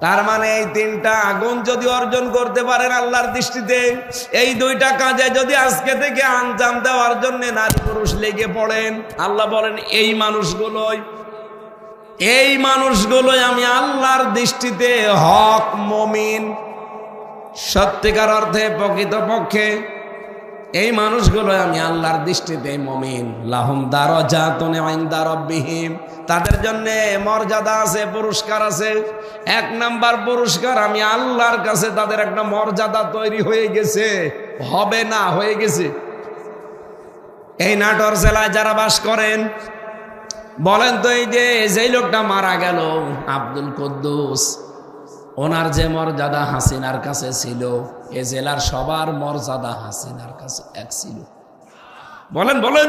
তার মানে এই তিনটা আগুন যদি অর্জন করতে পারেন আল্লাহর দৃষ্টিতে, এই দুইটা কাজে যদি আজকে থেকে আঞ্জাম দেওয়ার জন্য নারী পুরুষ লেগে পড়েন, আল্লাহ বলেন এই মানুষগুলোই আমি আল্লাহর দৃষ্টিতে হক মুমিন, সত্যিকার অর্থে প্রকৃতপক্ষে এই মানুষগুলো আমি আল্লাহর দৃষ্টিতে মুমিন। লাহুম দারাজাতুন ইনদা রাব্বিহিম, তাদের জন্য মর্যাদা আছে, পুরস্কার আছে। এক নাম্বার পুরস্কার, আমি আল্লাহর কাছে তাদের একটা মর্যাদা তৈরি হয়ে গেছে, হবে না, হয়ে গেছে। এই নাটোর জেলায় যারা বাস করেন, বলেন তো এই যে যেই লোকটা মারা গেল আব্দুল কুদ্দুস, ওনার যে মর্যাদা হাসিনার কাছে ছিল, এ জেলার সবার মর্যাদা হাসিনার কাছে এক ছিল। বলেন বলেন,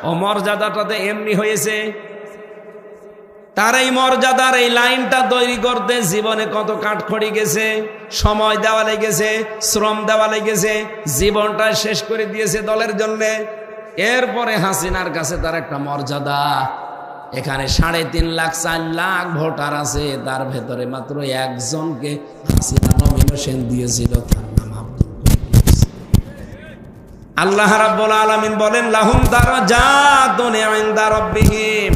ও মর্যাদাটাতে এমনি হয়েছে। তার এই মর্যাদার এই লাইনটা তৈরি করতে জীবনে কত কাঠখড়ি গেছে, সময় দেওয়া লেগেছে, শ্রম দেওয়া লেগেছে, জীবনটা শেষ করে দিয়েছে দলের জন্যে। এরপরে হাসিনার কাছে তার একটা মর্যাদা। এখানে 3.5 লাখ 4 লাখ ভোটার আছে, তার ভেতরে মাত্র একজনকে হাসিনা নমিনেশন দিয়েছিল, তার নাম আব্দুল কুদ্দুস। আল্লাহ রাব্বুল আলামিন বলেন লাহুম দারাজাতুন ইনদা রাব্বিহিম।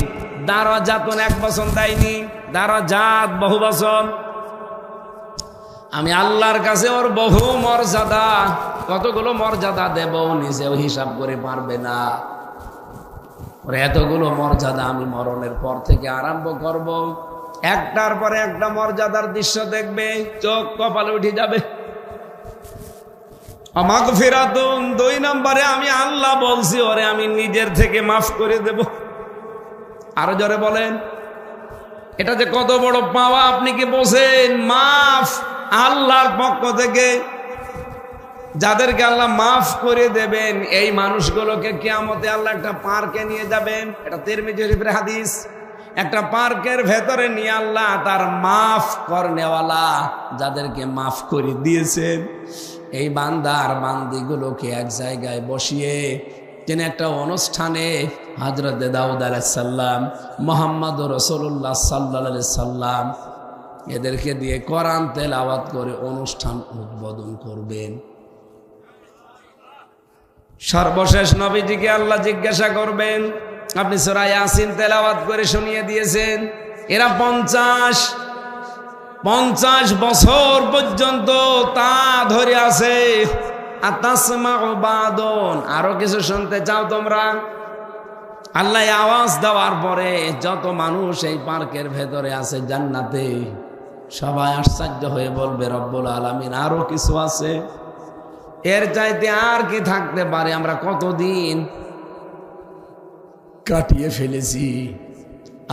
দারাজাতুন এক বছর দেয়নি, দারাজাত বহু বছর। আমি আল্লাহর কাছে ওর বহু মর্যাদা, কতগুলো মর্যাদা দেব নিজেও হিসাব করে পারবে না। ওর এতগুলো মর্যাদা আমি মরণের পর থেকে আরম্ভ করব, একটার পরে একটা মর্যাদার দৃশ্য দেখবে, চোখ কপালে উঠে যাবে। মাগফিরাতুন 2 নম্বরে আমি আল্লাহ বলছি ওরে আমি নিজের থেকে মাফ করে দেব। আরো জোরে বলেন, এটা যে কত বড় পাওয়া আপনি কি বোঝেন? মাফ আল্লাহর পক্ষ থেকে। যাদেরকে আল্লাহ মাফ করে দেবেন এই মানুষগুলোকে কিয়ামতে আল্লাহ একটা পার্কে নিয়ে যাবেন। এটা তিরমিজি শরীফের হাদিস। একটা পার্কের ভেতরে নিয়ে আল্লাহ তার মাফ করনেওয়ালা যাদেরকে মাফ করে দিয়েছেন এই বান্দার বান্দিগুলোকে এক জায়গায় বসিয়ে তিনি একটা অনুষ্ঠানে হযরত দাউদ আলাইহিস সালাম, মুহাম্মদ রাসূলুল্লাহ সাল্লাল্লাহু আলাইহি সাল্লাম এদেরকে দিয়ে কোরআন তেলাওয়াত করে অনুষ্ঠান উদ্বোধন করবেন। সর্বশেষ নবীজিকে আল্লাহ জিজ্ঞাসা করবেন, আপনি সূরা ইয়াসিন তেলাওয়াত করে শুনিয়ে দিয়েছেন। এরা 50 বছর পর্যন্ত তা ধরে আছে। আতাসমাউ বাদুন, আরো কিছু শুনতে চাও তোমরা? আল্লাহ আওয়াজ দেওয়ার পরে যত মানুষ এই পার্কের ভেতরে আছে জান্নাতে, সবাই আশ্চর্য হয়ে বলবে রব্বুল আলামিন আরো কিছু আছে। এর চাইতে আর কি থাকতে পারে? আমরা কতদিন কাটিয়ে ফেলেছি।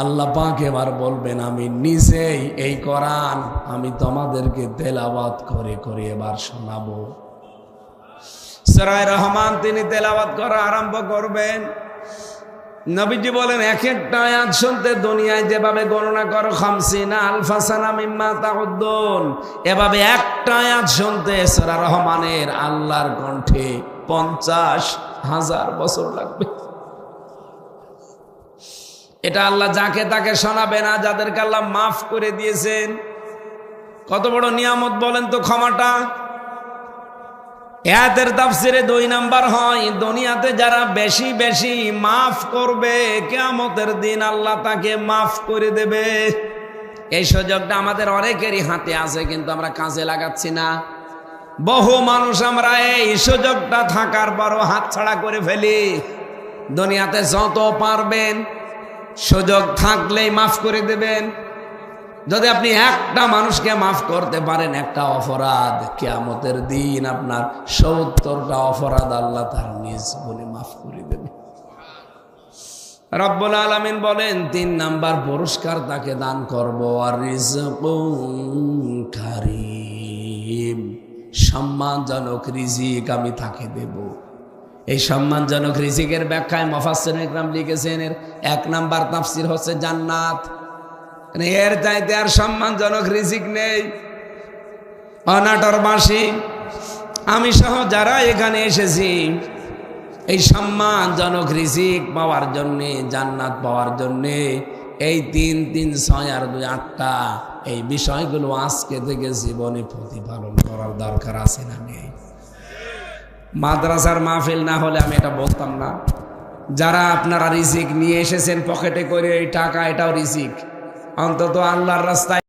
আল্লাহ পাক এবার বলবেন আমি নিজেই এই কোরআন আমি তোমাদেরকে তেলাওয়াত করে করে এবার শোনাবো। সূরা রহমান তিনি তেলাওয়াত করা আরম্ভ করবেন। নবীজি বলেন এক একটা আয়াত শুনতে দুনিয়ায় যেভাবে গণনা করো 50 আলফা সানা মিম্মা তাউদ্দুন, এভাবে একটা আয়াত শুনতে সূরা রহমানের আল্লাহর কণ্ঠে 50,000 বছর লাগবে। এটা আল্লাহ যাকে তাকে শোনাবে না, যাদেরকে আল্লাহ মাফ করে দিয়েছেন। কত বড় নিয়ামত বলেন তো ক্ষমাটা। আয়াতের তাফসিরে 2 নাম্বার হয়, দুনিয়াতে যারা বেশি বেশি মাফ করবে কিয়ামতের দিন আল্লাহ তাকে মাফ করে দেবে। এই সুযোগটা আমাদের অনেকেরই হাতে আছে, কিন্তু আমরা কাজে লাগাচ্ছি না। বহু মানুষ আমরা এই সুযোগটা থাকার পরও হাতছাড়া করে ফেলি। দুনিয়াতে যত পারবেন সুযোগ থাকলেই মাফ করে দেবেন। যদি আপনি একটা মানুষকে মাফ করতে পারেন, একটা অপরাধ, কিয়ামতের দিন আপনার ৭০টা অপরাধ আল্লাহ তার নিজ বলে মাফ করে দেবে। রব্বুল আলামিন বলেন ৩ নাম্বার পুরস্কার তাকে দান করব, আর রিজকুন কারীম, সম্মানজনক রিজিক আমি তাকে দেব। এই সম্মানজনক রিজিকের ব্যাখ্যায় মুফাসসিরিন ইকরাম লিখেছেন, এর ১ নাম্বার তাফসীর হচ্ছে জান্নাত। এর চাইতে আর সম্মানজনক রিজিক নেই। অনাটরবাসী আমি সহ যারা এখানে এসেছি, এই সম্মানজনক রিজিক পাওয়ার জন্যে, জান্নাত পাওয়ার জন্যে এই ৩, ৩, ৬ আর ২, ৮টা এই বিষয়গুলো আজকে থেকে জীবনে প্রতিপালন করার দরকার আছে না নেই? মাদ্রাসার মাহফিল না হলে আমি এটা বলতাম না। যারা আপনারা রিজিক নিয়ে এসেছেন পকেটে করে, এই টাকা, এটাও রিজিক। অন্তত আল্লাহর রাস্তায়